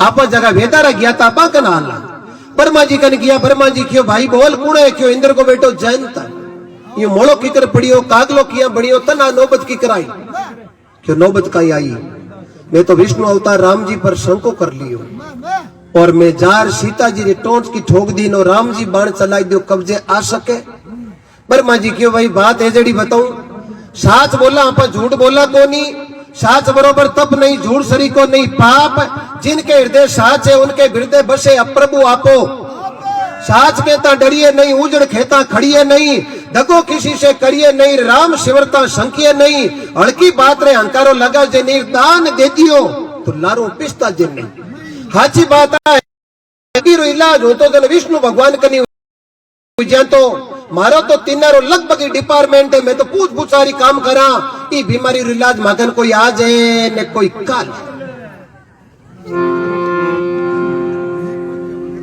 आप जगह वेदारा गया था पाकन आला ब्रह्मा जी कन किया। ब्रह्मा जी क्यों भाई बोल कौन है? क्यों इंद्र को बेटो जयंत ये मोड़ो किकर पड़ियो कागलो किया बड़ियो तना नौबत की कराई। क्यों नौबत का आई? मैं तो विष्णु अवतार राम जी पर शंको कर लियो और मैं जार सीता जी ने टोंट की ठोक दी नो राम जी बाण चलाई दो कब्जे आ सके। ब्रह्मा जी क्यों भाई बात है जड़ी बताऊं? साच बोला आप झूठ बोला को नहीं। साच बरोबर तप नहीं, झूठ सरी को नहीं पाप। जिनके हृदय साच है उनके हृदय बसे अप्रभु आपो। साच कहता डरिए नहीं, उजड़ खेता खड़िए नहीं, दगो किसी से करिए नहीं, राम शिवरता शंकिए नहीं। हड़की बात रे हंकारो लगा जे निर्दान दे दियो तो लारो पिस्ता जे नहीं। हाची बात है इलाज हो तो विष्णु भगवान कनी तो मारो तो तीनारो लगभग डिपार्टमेंट है। मैं तो पूछ पूछारी काम करा ई बीमारी इलाज मगन कोई आ जाए ने कोई काल।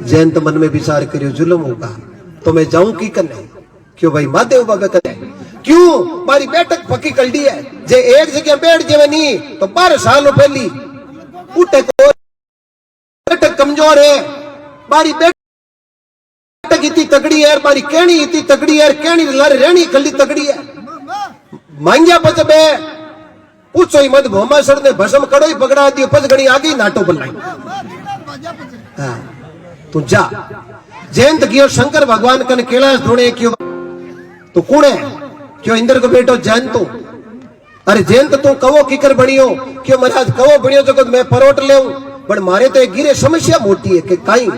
जयंत मन में विचार करियो जुल्म होगा तो मैं जाऊं की कने? क्यों भाई महादेव बाबा कने? क्यों मारी बैठक पक्की कर दी है। जे एक जगह बैठ जावे नहीं तो 12 सालों पहली उठे को बैठक कमजोर है। मारी बैठक इतनी तगड़ी है, मारी कहनी इतनी तगड़ी है, कहनी लर रहनी खली तगड़ी है। मांगिया बचबे पूछो ही मत भोमासुर ने भस्म कड़ो ही पकड़ा दियो पच घड़ी आ गई नाटो बनाई। हाँ तू जा। जयंत कियो शंकर भगवान कन कैलाश ढूंढे क्यों तो कौन है? क्यों इंद्र को बेटो जयंत तू। अरे जयंत तू कवो किकर बनियो? क्यों महाराज कवो बनियो जगत मैं परोट ले बट मारे तो एक गिरे समस्या मोटी है कि कहीं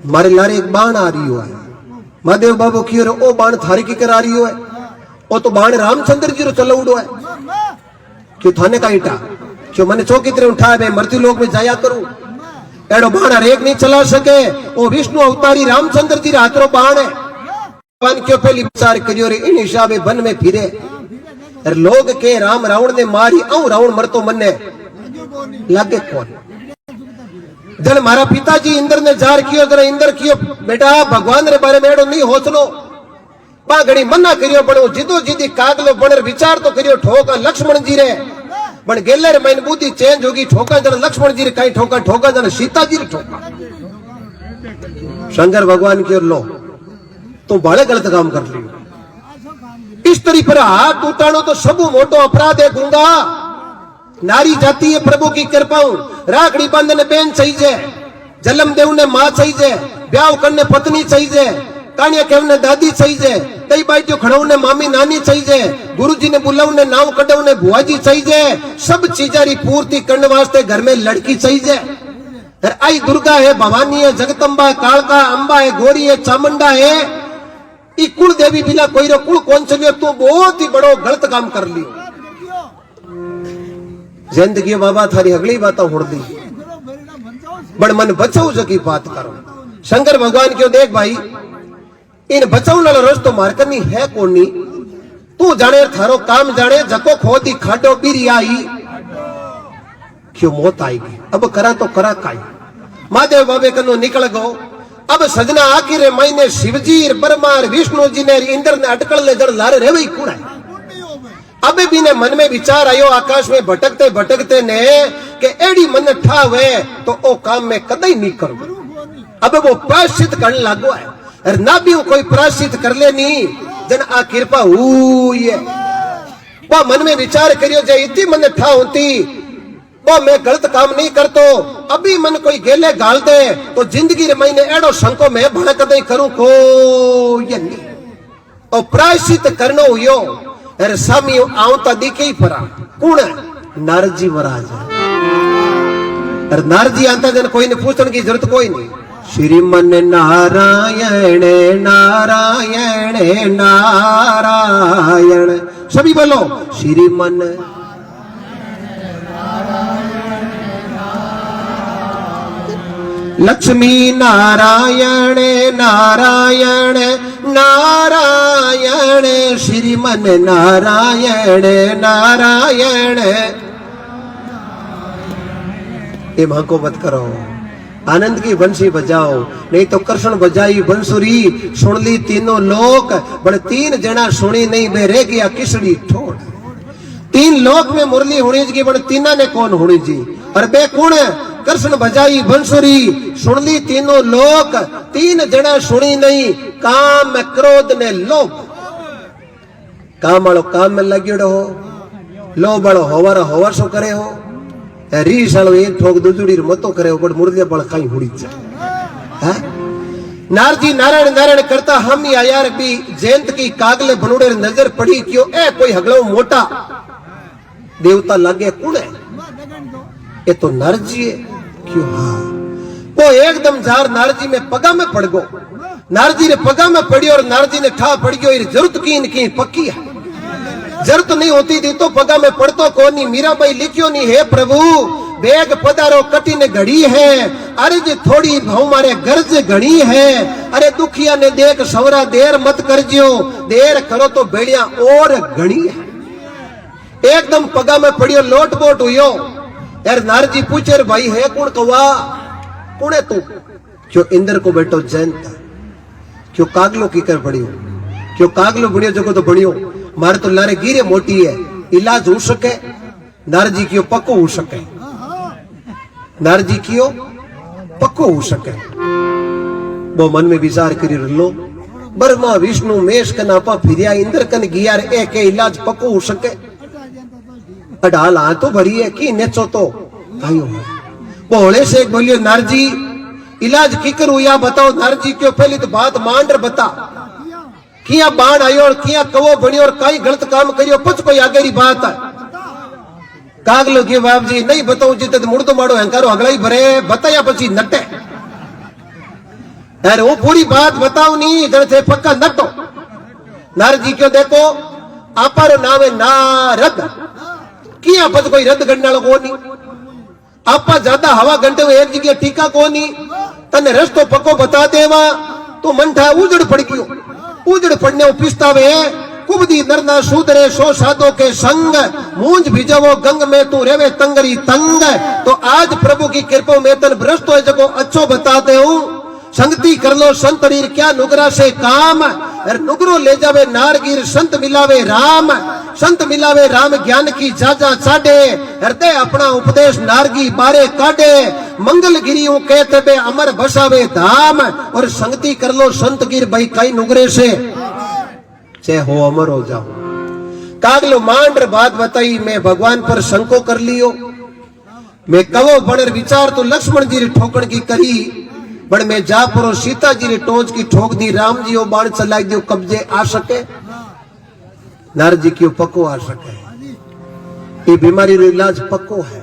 मारे लारे एक बाण आ रही है। महादेव बाबू की ओ बाण थारी की करा रही है? ओ तो बाण रामचंद्र जी रो चलो उड़ो है। क्यों थाने का ईटा? क्यों मैंने चौकी तरह उठाया मैं मृत्यु लोक में जाया करूं? एडो बाण हरेक नहीं चला सके। ओ विष्णु अवतारी रामचंद्र जी हाथरो बाण है। भगवान क्यों पहली विचार करियो रे इन हिसाबे वन में फिरे। लोग के राम रावण ने मारी औ रावण मरतो मन्ने लागे कौन? जल मारा पिताजी इंद्र ने जार कियो जरा इंद्र कियो बेटा भगवान रे बारे में एडो नहीं होचलो बा घड़ी मना करियो बणो जिदो जिदी कागलो बणर विचार तो करियो ठोका लक्ष्मण जी रे बण गेले रे मन बुद्धि चेंज होगी। ठोका जन लक्ष्मण जी रे कई ठोका ठोका जन सीता जी रे ठोका। शंकर भगवान की लो तू बड़े गलत काम कर लियो। स्त्री पर हाथ उठानो तो सबू मोटो अपराध है गूंगा। नारी जाती है प्रभु की कृपाऊ। राखड़ी बांधने बेन चाहिए, जन्म देवने मां चाहिए, ब्याह करने पत्नी चाहिए, कानिया कहने दादी चाहिए, कई बाइटियों खड़ाउने मामी नानी चाहिए, गुरुजी ने बुलाउने नाव कढ़ाउने बुआजी चाहिए। सब चीजारी पूर्ति करने वास्ते घर में लड़की चाहिए। आई दुर्गा है, भवानी है, जगदम्बा है, कालका अंबा है, गौरी है, चामुंडा है। ई कुल देवी बिना कोई रो कुल कौन चलियो तो बहुत ही बड़ो गलत काम कर लियो। जिंदगी बाबा थारी अगली बात उड़ दी बड़ मन बचाऊ जकी बात करो। शंकर भगवान क्यों देख भाई इन बचाऊ वाला रोज तो मारकनी है कोनी। तू जाने थारो काम जाने जको खोदी खाडो बीरी आई क्यों मौत आएगी, अब करा तो करा काई। महादेव बाबे कनो निकल गो। अब सजना आखिर महीने शिवजी ब्रह्मा विष्णु जी ने इंद्र ने अटकल ले जड़ लारे रे वही कूड़ा। अब भी ने मन में विचार आयो आकाश में भटकते भटकते ने के एड़ी मन ठा हुए तो ओ काम में कदई नहीं करूं। अब वो प्रायश्चित करने लागो है और ना भी कोई प्रायश्चित कर ले नहीं जन आ कृपा हुई है। वो मन में विचार करियो जे इतनी मन ठा होती वो मैं गलत काम नहीं करतो, अभी मन कोई गेले गाल दे तो जिंदगी रे महीने एड़ो शंको में भड़क दई करूं को ये नहीं। और प्रायश्चित करनो हुयो अरे सामी आवता दिखे ही परा कौन है नारजी महाराज। अरे नारजी आंता जन कोई ने पूछने की जरूरत कोई नहीं। श्रीमन नारायण नारायण नारायण सभी बोलो श्रीमन लक्ष्मी नारायण नारायण नारायण श्रीमन नारायण नारायण। ये मां को मत करो, आनंद की बंसी बजाओ, नहीं तो कृष्ण बजाई बंसुरी सुन ली तीनों लोक, बड़े तीन जना सुनी नहीं बेरे गया किसड़ी ठोड़। तीन लोक में मुरली होनी जी बड़े तीना ने कौन होनी जी और बे कौन है कृष्ण बजाई बंसुरी सुन ली तीनों लोक, तीन जना सुनी नहीं काम क्रोध ने लोभ। काम वालों काम में लगियो हो, लोभ वालों होवर होवर सो करे हो, रीस वालों एक ठोक दूजड़ी मतो करे हो, बड़ मुरलिया बड़ कहीं हुड़ी है। नारजी नारायण नारायण करता हम ही यार भी जयंत की कागले बनोड़े नजर पड़ी क्यों ए कोई हगलो मोटा देवता लागे कौन है ये तो नारजी है क्यों। हाँ वो एकदम जार नारजी में पगा में पड़ गो, नारजी ने पगा में पड़ी और नारजी ने ठा पड़ गयो। जरूरत की इनकी पक्की है, जरूरत नहीं होती थी तो पगा में पड़तो कोनी। मीराबाई लिखियो नहीं है प्रभु बेग पधारो कठिन घड़ी है, अरे जी थोड़ी हमारे गर्ज घड़ी है, अरे दुखिया ने देख सवरा देर मत करजियो, देर करो तो बेड़िया और घड़ी है। एकदम पगा में पड़ियो लोट बोट हुयो। यार नारजी पूछे भाई है कौन कवा कौन है तू क्यों इंद्र को बैठो जयंत क्यों कागलो की कर पड़ियो क्यों कागलो बनियो जगो तो बनियो मारे तो लारे गिरे मोटी है इलाज हो सके। नारजी क्यों पक्को हो सके, नारजी क्यों पक्को हो सके। वो मन में विचार करी लो ब्रह्मा विष्णु मेष कनापा फिरिया इंद्र कन गियार एक इलाज पक्को हो सके। अडाल आ तो भरी है कि नेचो तो आयो बोले से एक बोलियो नारजी इलाज की करूं या बताओ। नारजी क्यों पहली तो बात मांडर बता किया बाण आयो और किया कवो बनियो और कई गलत काम करियो कुछ कोई आगे री बात है। कागलो के बाप जी नहीं बताऊं जिते मुड़ तो मारो हंकारो अगला ही भरे बताया पची नटे यार वो पूरी बात बताओ नहीं जड़ थे पक्का नटो। नारजी क्यों देखो आपारो नाम है नारद किया पच कोई रद्द करने वाला को नहीं। आपा ज्यादा हवा घंटे में एक जगह टीका को नहीं तने रस्तो पक्को बता देवा तो मन था उजड़ पड़ गयो। उजड़ पड़ने पिस्तावे कुबदी नरना सूदरे सो साधो के संग मूंज भिजवो गंग में तू रेवे तंगरी तंग। तो आज प्रभु की कृपा में तन भ्रष्ट हो जगो अच्छो बताते हूँ संगति कर लो संत रीर क्या नुगरा से काम। अरे नुगरो ले जावे नारगीर संत मिलावे राम, संत मिलावे राम ज्ञान की जाजा चाडे। हृदय अपना उपदेश नारगी बारे काटे, मंगल गिरियों कहते बे अमर बसावे धाम। और संगति कर लो संत गिर भाई कई नुगरे से चे हो अमर हो जाओ। कागलो मांडर बात बताई मैं भगवान पर शंको कर लियो। मैं कवो बणर विचार तो लक्ष्मण जी री ठोकण की करी बड़ में जा परो सीता जी ने टोच की ठोक दी। राम जी वो बाण चलाई दियो कब्जे आ सके, नारद जी क्यों पक्को आ सके। ये बीमारी रो इलाज पक्को है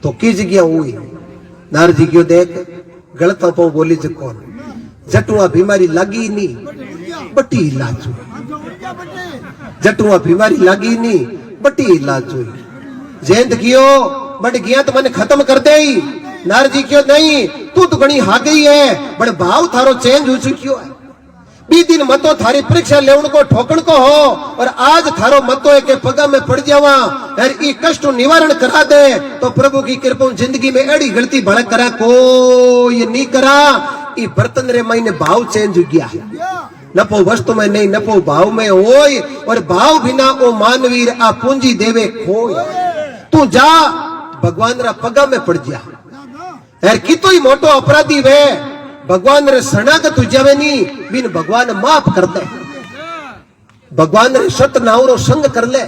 तो की जगह हुई। नारद जी क्यों देख गलत अपो बोली जे कौन जटुआ बीमारी लगी नहीं बटी इलाज हुई। जटुआ बीमारी लगी नहीं बटी इलाज हुई। जयंत कियो बट गया तो मैंने खत्म कर दे। नारद जी क्यों नहीं तू तो घनी हा गई है बड़े भाव थारो चेंज हो चुकियो है। बी दिन मतो थारी परीक्षा लेवन को ठोकण को हो और आज थारो मतो है के पगा में पड़ जावा और ई कष्ट निवारण करा दे तो प्रभु की कृपा जिंदगी में एड़ी गलती भड़ करा को ये नहीं करा ई बर्तन रे महीने भाव चेंज हो गया नपो वस्तु में नहीं नपो भाव में होय और भाव बिना ओ मानवीर आ पूंजी देवे खोय तू जा भगवान रा पगा में पड़ जा यार कितो ही मोटो अपराधी वे भगवान रे शरणागत जावे नी बिन भगवान माफ कर दे भगवान रे सत नावरो संग कर ले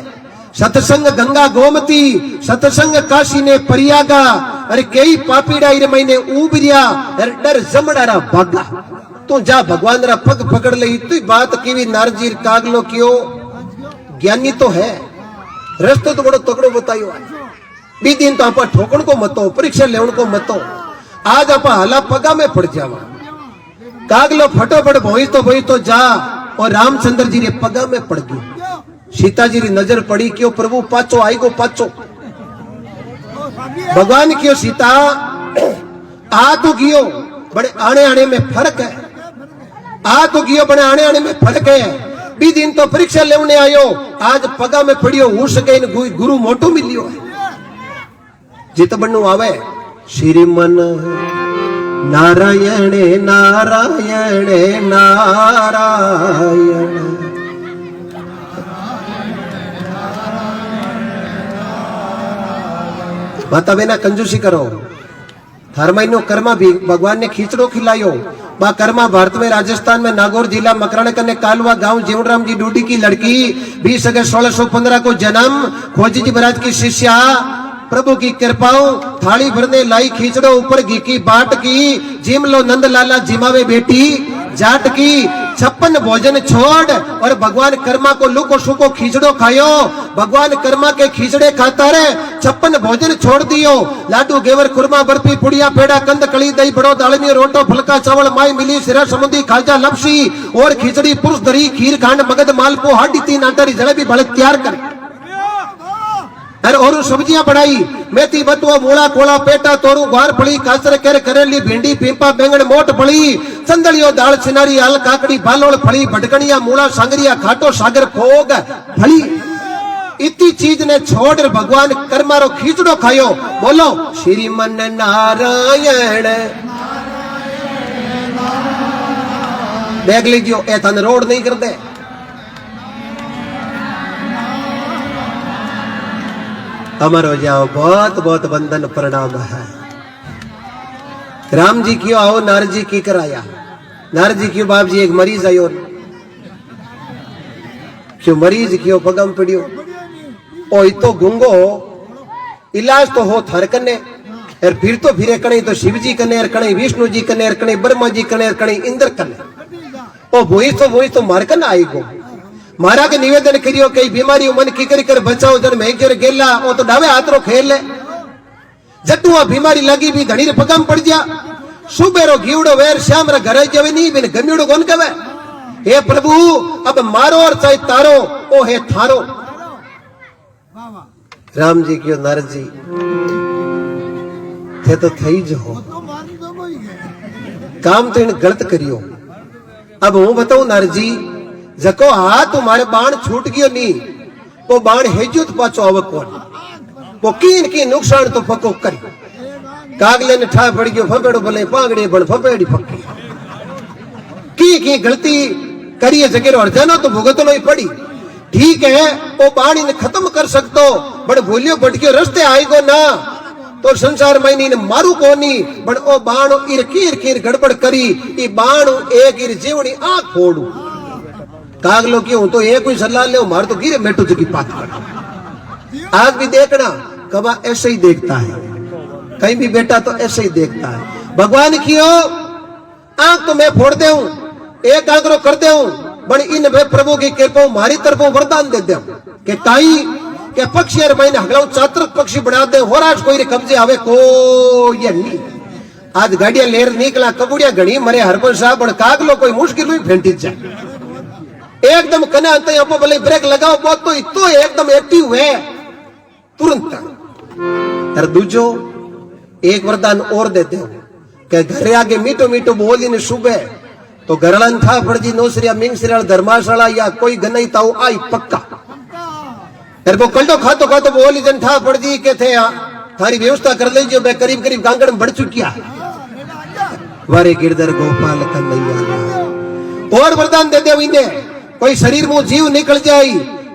सत्संग गंगा गोमती सत्संग काशी ने परियागा अरे कई पापीड़ा इरे महीने उबरिया अरे डर जमड़ारा भागा तू जा भगवान रा पग पकड़ ले इतनी बात की नारजीर कागलो क्यों ज्ञानी तो है रस्तो तो बड़ो तगड़ो बतायो बी दिन तो आप ठोकण को मतो परीक्षा लेवन को मतो आज आप हला पगा में पड़ जावा कागलो फटोफट भोई तो जा और रामचंद्र जी रे पगा में पड़ गई सीता जी री नजर पड़ी क्यों प्रभु पाचो आई गो पाचो भगवान क्यों सीता आ तो गियो बड़े आने आने में फर्क है आ तो गियो बड़े आने आने में फर्क है बी दिन तो परीक्षा लेने आयो आज पगा में पड़ियो हो सके गुरु मोटो मिलियो है जित बनू आवे श्रीमन नारायण नारायण नारायण माता बेना कंजूसी करो हर महीनो कर्मा भी भगवान ने खींचड़ो खिलायो बा कर्मा भारत में राजस्थान में नागौर जिला मकराने कने कालवा गांव जीवनराम जी डूडी की लड़की 20 अगस्त 1615 को जन्म खोजी जी महाराज की शिष्या प्रभु की कृपाओं थाली भरने लाई खींचड़ो ऊपर घी की बाट की जिम लो नंद लाला जिमावे बेटी जाट की 56 भोजन छोड़ और भगवान कर्मा को लुको सुको खींचड़ो खायो भगवान कर्मा के खींचड़े खाता रे 56 भोजन छोड़ दियो लाडू गेवर खुरमा बर्फी पुड़िया पेड़ा कंद कली दही बड़ो दालमी रोटो फुलका चावल माई मिली सिरा समुद्री खाजा लपसी और खिचड़ी पुरुष दरी खीर खांड मगध मालपो हाडी तीन आटारी जलेबी भले तैयार कर और सब्जियां बढ़ाई मेथी बतुआ मूला कोला पेटा तोरू ग्वार फली कासर केर करेली भिंडी पीपा बैंगन मोट फली चंदलियो दाल छिनारी आल काकड़ी बालोड़ फली भटकनिया मूला सांगरिया खाटो सागर खोग फली इतनी चीज ने छोड़ भगवान कर्मारो खींचड़ो खायो बोलो श्रीमन नारायण देख लीजियो ए तन रोड नहीं कर दे अमर हो जाओ बहुत बहुत वंदन प्रणाम है राम जी क्यों आओ नारद जी की कराया नारद जी क्यों बाप जी एक मरीज आयो क्यों मरीज क्यों पगम पड़ियो ओ इतो गुंगो इलाज तो हो थर कने और फिर तो फिरे कने तो शिव जी कने और कने विष्णु जी कने और कने ब्रह्मा जी कने और कने इंद्र कने ओ वही तो मार कने आई गो मारा के निवेदन करियो कई बीमारी मन की कर बचाओ जन में एक जोर गेला ओ तो डावे हाथरो खेल ले जटुआ बीमारी लगी भी घणी रे पगम पड़ जा सुबेरो घीवड़ो वेर श्याम रे घरे जवे नी बिन गम्यूड़ो कोन कवे हे प्रभु अब मारो और चाहे तारो ओ हे थारो राम जी क्यों नारद जी थे तो थई जो हो काम तो इन गलत करियो अब हूं बताऊं नारद जी जको हा तुम्हारे बाण छूट गयो नी वो बाण हेजो तो पाछो आवे कोन वो की नुकसान तो पको कर कागले ने ठा पड़ गयो फपेड़ो भले पागड़े बण फपेड़ी फक्की की गलती करिए जगह और जानो तो भुगतनो ही पड़ी ठीक है वो बाण ने खत्म कर सकतो बड़ भूलियो भटकियो रस्ते आएगो ना तो संसार में नी मारू कोनी बड़ ओ बाण इर गड़बड़ करी ई बाण एक इर जीवनी आ फोड़ू कागलो क्यों तो एक कोई सलाह ले मार तो गिरे मेटू की बात कर आज भी देखना कबा ऐसे ही देखता है कहीं भी बेटा तो ऐसे ही देखता है भगवान क्यों आंख तो मैं फोड़ दे एक आंकड़ो कर दे बड़ इन वे प्रभु की कृपा मारी तरफों वरदान दे दे के काई के पक्षी यार मैंने हगलाऊ चातुर्क पक्षी बना दे हो राज कोई कब्जे आवे को ये नहीं आज गाड़िया लेर निकला कबूड़िया घड़ी मरे हरपन साहब बड़ कागलो कोई मुश्किल में फेंटी जाए एकदम कने अंत यहाँ पर भले ब्रेक लगाओ बहुत तो इतो एकदम एक्टिव है तुरंत और दूजो एक वरदान और देते हो कि घरे आगे मीठो मीठो बोली ने सुबह तो गरलन था पड़जी नौसरिया मिंगसरिया धर्माशाला या कोई गनई ताऊ आई पक्का तेरे को कल्टो खातो खातो बोली जन था पड़जी के थे थारी व्यवस्था कर लीजिए मैं करीब करीब कांगड़ में बढ़ चुकिया वारे गिरधर गोपाल कन्हैया और वरदान दे दे इन्हें कोई शरीर मुंह जीव निकल जाई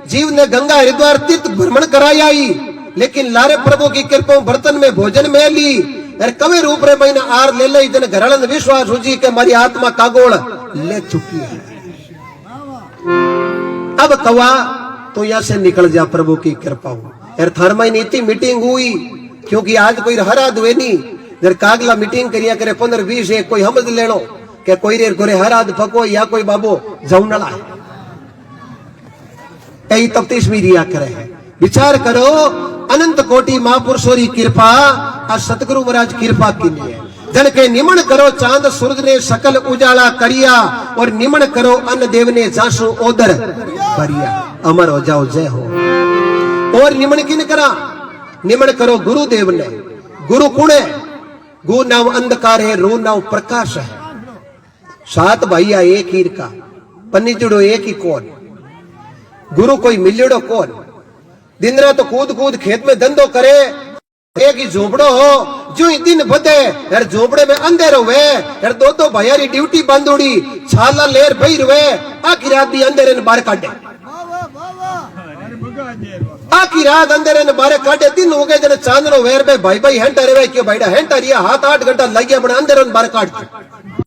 जीव ने गंगा हरिद्वार तीर्थ भ्रमण कराई आई लेकिन लारे प्रभु की कृपा बर्तन में भोजन में ली अरे कवे रूप रे महीना आर ले ले जन घरलन विश्वास हो जी के हमारी आत्मा कागोड़ ले चुकी है। अब कवा तो यहाँ से निकल जा प्रभु की कृपा हो यार थर्मा नीति मीटिंग हुई क्योंकि आज कोई हरा दुए नहीं जर कागला मीटिंग करिया करे 15-20 एक कोई समझ लेनो के कोई रे गोरे हराद फको या कोई बाबो जौनला है यही तफ्तीश भी रिया करे है विचार करो अनंत कोटि महापुरुषों की कृपा आ सतगुरु महाराज कृपा की है जन के निमन करो चांद सूरज ने सकल उजाला करिया और निमन करो अन्न देव ने जासु ओदर करिया अमर हो जाओ जय हो और निमन किन करा निमन करो गुरुदेव ने गुरु कुण है गु नाव अंधकार है रू नाव प्रकाश है 7 भाइया एक हीर का पन्नी जुड़ो एक ही कौन गुरु कोई मिलियो कौन दिन रात तो कूद कूद खेत में धंधो करे एक ही झोपड़ो हो जो ही दिन बदे यार झोपड़े में अंधेर हुए यार दो भाइया री ड्यूटी बंदूड़ी छाला लेर बही रुए आखी रात भी अंधेरे ने बाहर काटे आखी रात अंधेरे ने बाहर काटे दिन हो गए जन चांदनो वेर पे भाई भाई हेंटा रे क्यों भाईडा हेंटा रिया 7-8 घंटा लग गया बड़ा अंधेरे बाहर काट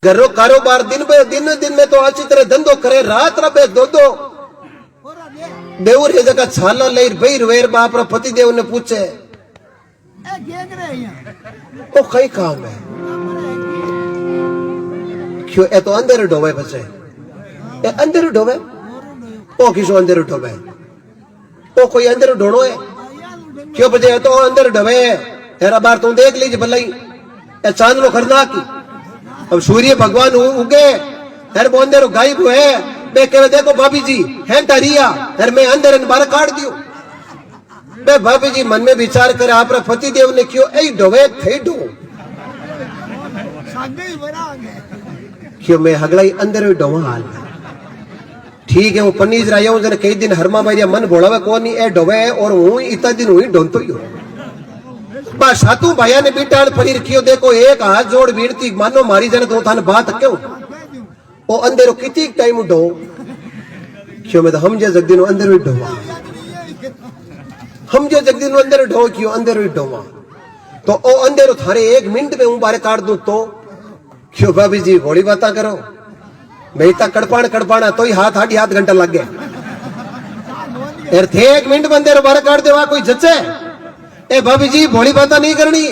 घरों कारोबार दिन में तो अच्छी तरह धंधो करे रात रबे दो देवर ये जगह छाला ले बही रुएर बाप रा पति देव ने पूछे ओ कई काम है क्यों ए तो अंधेरे डोबे बचे ए अंधेरे डोबे ओ किसो अंधेरे डोबे ओ कोई अंधेरे ढोनो है क्यों बचे तो अंधेरे डोबे तेरा बार तुम देख लीजिए भलाई ए चांद लो खरना की अब सूर्य भगवान उगे तेरे वो अंधेरे गायब हुए बे कहे देखो भाभी जी हेंटा रिया यार मैं अंधेरे बाहर काट दियो बे भाभी जी मन में विचार करे आप पति देव ने क्यों ऐ डोवे थे डो क्यों मैं हगलाई अंदर डोवा हाल ठीक है वो पनीज राया हूं जन कई दिन हरमा भाई मन भोड़ावे कौन नहीं ए डोवे और हूं इतना दिन हुई ढोंतो ही बस सातू भाइया ने बिटाड़ पड़ी रखियो देखो एक हाथ जोड़ बीड़ती मानो मारी जन तो थान बात क्यों ओ अंधेरो कितनी टाइम डो क्यों मैं तो हम जे जगदिन अंदर ही डोवा हम जो जगदिन अंदर डो क्यों अंदर ही डोवा तो ओ अंधेरो थारे 1 मिनट में हूं बारे काट दूं तो क्यों भाभी जी घोड़ी बाता करो मैं इतना कड़पाना तो ही हाथ घंटा लग गया यार थे 1 मिनट में अंधेरो बारे काट दे वहां कोई जचे ए भाभी जी भोली बाता नहीं करनी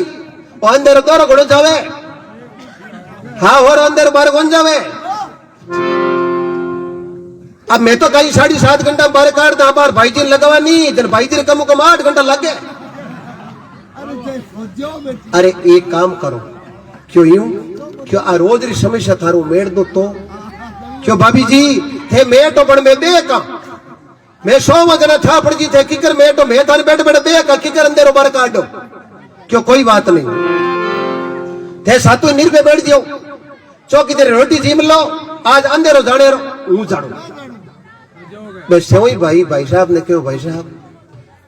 वो अंधेरो दौरो घोड़ो जावे हाँ और अंधेरो बारे कौन जावे अब मैं तो कहीं 7.5 घंटा बारे काट दा बार भाई जी लगावा नहीं जन भाई जी कम 8 घंटा लग गए अरे एक काम करो क्यों यूं क्यों आ रोज री समस्या थारू मेड़ दो तो क्यों भाभी जी थे मेटो पण में बे का मैं 100 वजना था पड़ जी थे किकर मेटो मैं थाने बैठ बैठ बे का किकर अंदर बार काट दो क्यों कोई बात नहीं थे सातु निर्भय बैठ दियो चौकी तेरे रोटी जीम लो आज अंधेरो जाने रो जानो बस वही भाई साहब ने क्यों भाई साहब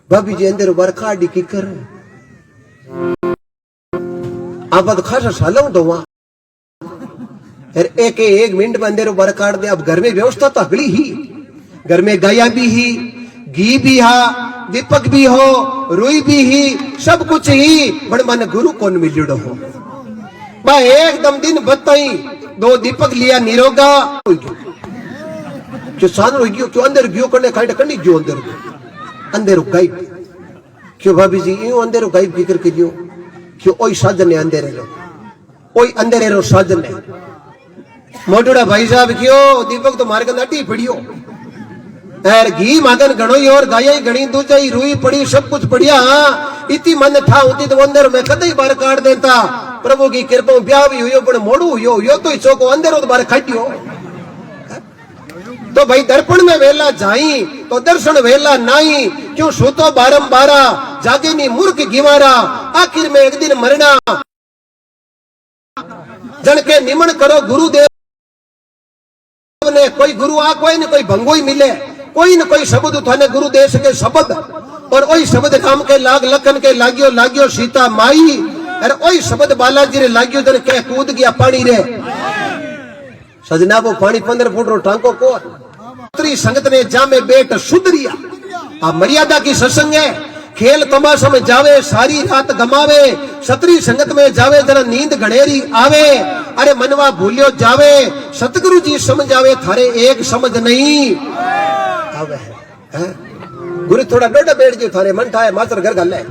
भाभी जी अंदर बार काट दी किकर आप तो खासा सालों तो वहां एक मिनट में अंदर बार काट दे अब घर में व्यवस्था तो अगली ही घर में गाया भी ही घी भी हा दीपक भी हो रुई भी ही सब कुछ ही बड़ मन गुरु कौन मिलड़ो हो बा एकदम दिन बताई 2 दीपक लिया निरोगा जो साधन हो गयो क्यों अंदर गयो करने खाई करनी गयो अंदर गायब क्यों भाभी जी यूं अंदर गायब की करके गयो क्यों ओई साधन है अंदर रो ओई अंदर रो साधन है मोटूड़ा भाई साहब क्यों दीपक तो मार के नाटी पड़ियो यार घी मागन गणोई और गाया गणी दूजाई रुई पड़ी सब कुछ बढ़िया इतनी मन था होती तो अंदर मैं कदई बार काट देता प्रभु की कृपा ब्याह भी हुई बड़े मोड़ू हुई तो चौको अंदर बार खाटियो तो भाई दर्पण में वेला जाई तो दर्शन वेला नाई क्यों सूतो बारंबारा जागे नी मूर्ख गिवारा आखिर में एक दिन मरना जन के निमन करो गुरुदेव ने कोई गुरु आ कोई न कोई भंगो ही मिले, कोई न कोई शब्द उठाने गुरु देश के शब्द, और वही शब्द राम के लाग लखन के लागियो लागियो सीता माई, अरे वही शब्द बालाजी रे लागियो जन के कूद गया पानी रे। सजना वो पानी 15 फुट रो टांको को स्त्री संगत ने जामे बेट सुधरिया। आ मर्यादा की सत्संग है, खेल तमाशा में जावे सारी रात गमावे, सत्री संगत में जावे जरा नींद घड़ेरी आवे, अरे मनवा भूलियो जावे सतगुरु जी समझावे थारे एक समझ नहीं आवे है। गुरु थोड़ा डोडा बैठ जो थारे मन ठाए मात्र घर गल है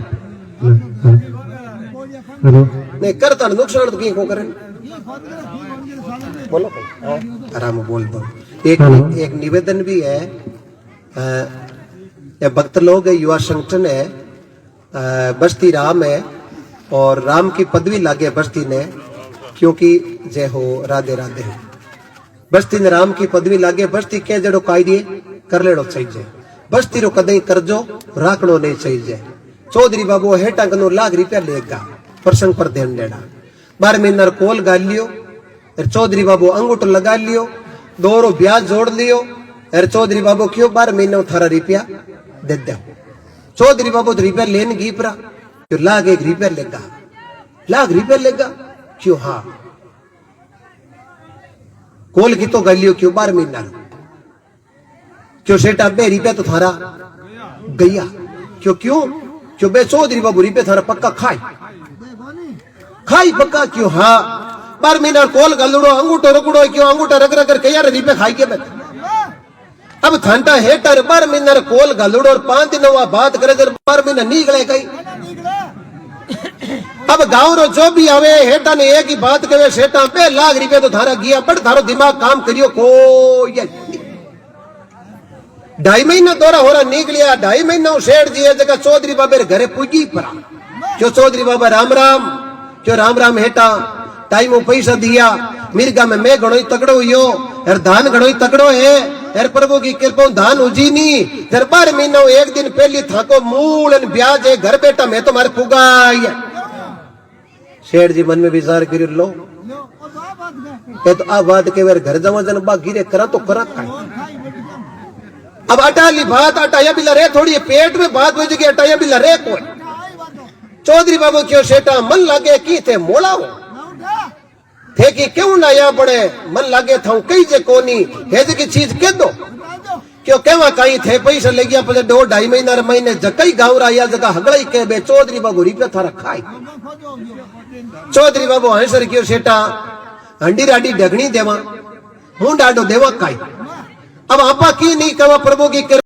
नहीं करता नुकसान तो की को करे बोलो आराम बोल दो। एक निवेदन भी है, भक्त लोग है, युवा संगठन है, बस्ती राम है और राम की पदवी लागे बस्ती ने, क्योंकि जय हो राधे राधे बस्ती ने राम की पदवी लागे। बस्ती के जड़ो कायदे कर लेड़ो चाहिए, बस्ती रो कदई करजो राखड़ो नहीं चाहिए। चौधरी बाबू हेटा कनो लाख रुपया लेगा प्रसंग पर ध्यान देना, 12 महीना कोल गाल लियो, चौधरी बाबू अंगूठो लगा लियो, 2 रो ब्याज जोड़ लियो, अरे चौधरी बाबू क्यों 12 महीना थारा रुपया दे दो। चौधरी बाबू तो रुपया लेन घी परा क्यों लाख 1 रुपया लेगा, लाख रुपया लेगा क्यों। हाँ कोल की तो गालियो क्यों 12 महीना क्यों सेटा बे रुपया तो थारा गया क्यों क्यों क्यों बे चौधरी बाबू रुपया थारा पक्का खाई पक्का क्यों। हाँ 12 महीना कोल गलड़ो अंगूठो रगड़ो क्यों, अंगूठा रग रग कर यार रुपया खाई के बैठे। अब ठंडा हेटर 12 महीना कोल गलड़ो और 5 दिन हुआ बात करे 12 महीना निकले कहीं। अब गाँव रो जो भी आवे हेटा ने एक ही बात करे सेटा पे लाख रुपया तो थारा गया, बट थारो दिमाग काम करियो कोई 2.5 महीना दौरा हो रहा निकलिया, 2.5 महीना सेठ जी जगह चौधरी बाबे घरे पुजी पड़ा क्यों। चौधरी बाबा राम राम क्यों, राम राम हेटा टाइम पैसा दिया, मिर्गा में मैं घणो तकड़ो हुई और धान घणो तकड़ो है, यार प्रभु की कृपा धान उजी नहीं। 12 महीना एक दिन पहली थाको मूल ब्याज है, घर बेटा मैं तुम्हारे पुगाई। शेठ जी मन में विचार कर लो तो आ बात के बार घर जमा जन बा गिरे करा तो करा का। अब अटाली बात अटाया बिला रे थोड़ी पेट में बात बज गई, अटाया बिला रे कोई। चौधरी बाबू क्यों सेठा मन लगे की थे मोलाओ थे कि क्यों ना या बड़े मन लगे था कई जे कोनी हेज की चीज कह दो क्यों कहवा कहीं थे पैसा ले गया पहले 2-2.5 महीना महीने जकई गाँव रहा जगह हगड़ई के बे चौधरी बाबू रुपया थारा खाई। चौधरी बाबू हंसर क्यों सेठा हंडी राडी ढगनी देवा हूं डाडो देवा खाई। अब आपा की नहीं कवा प्रभु की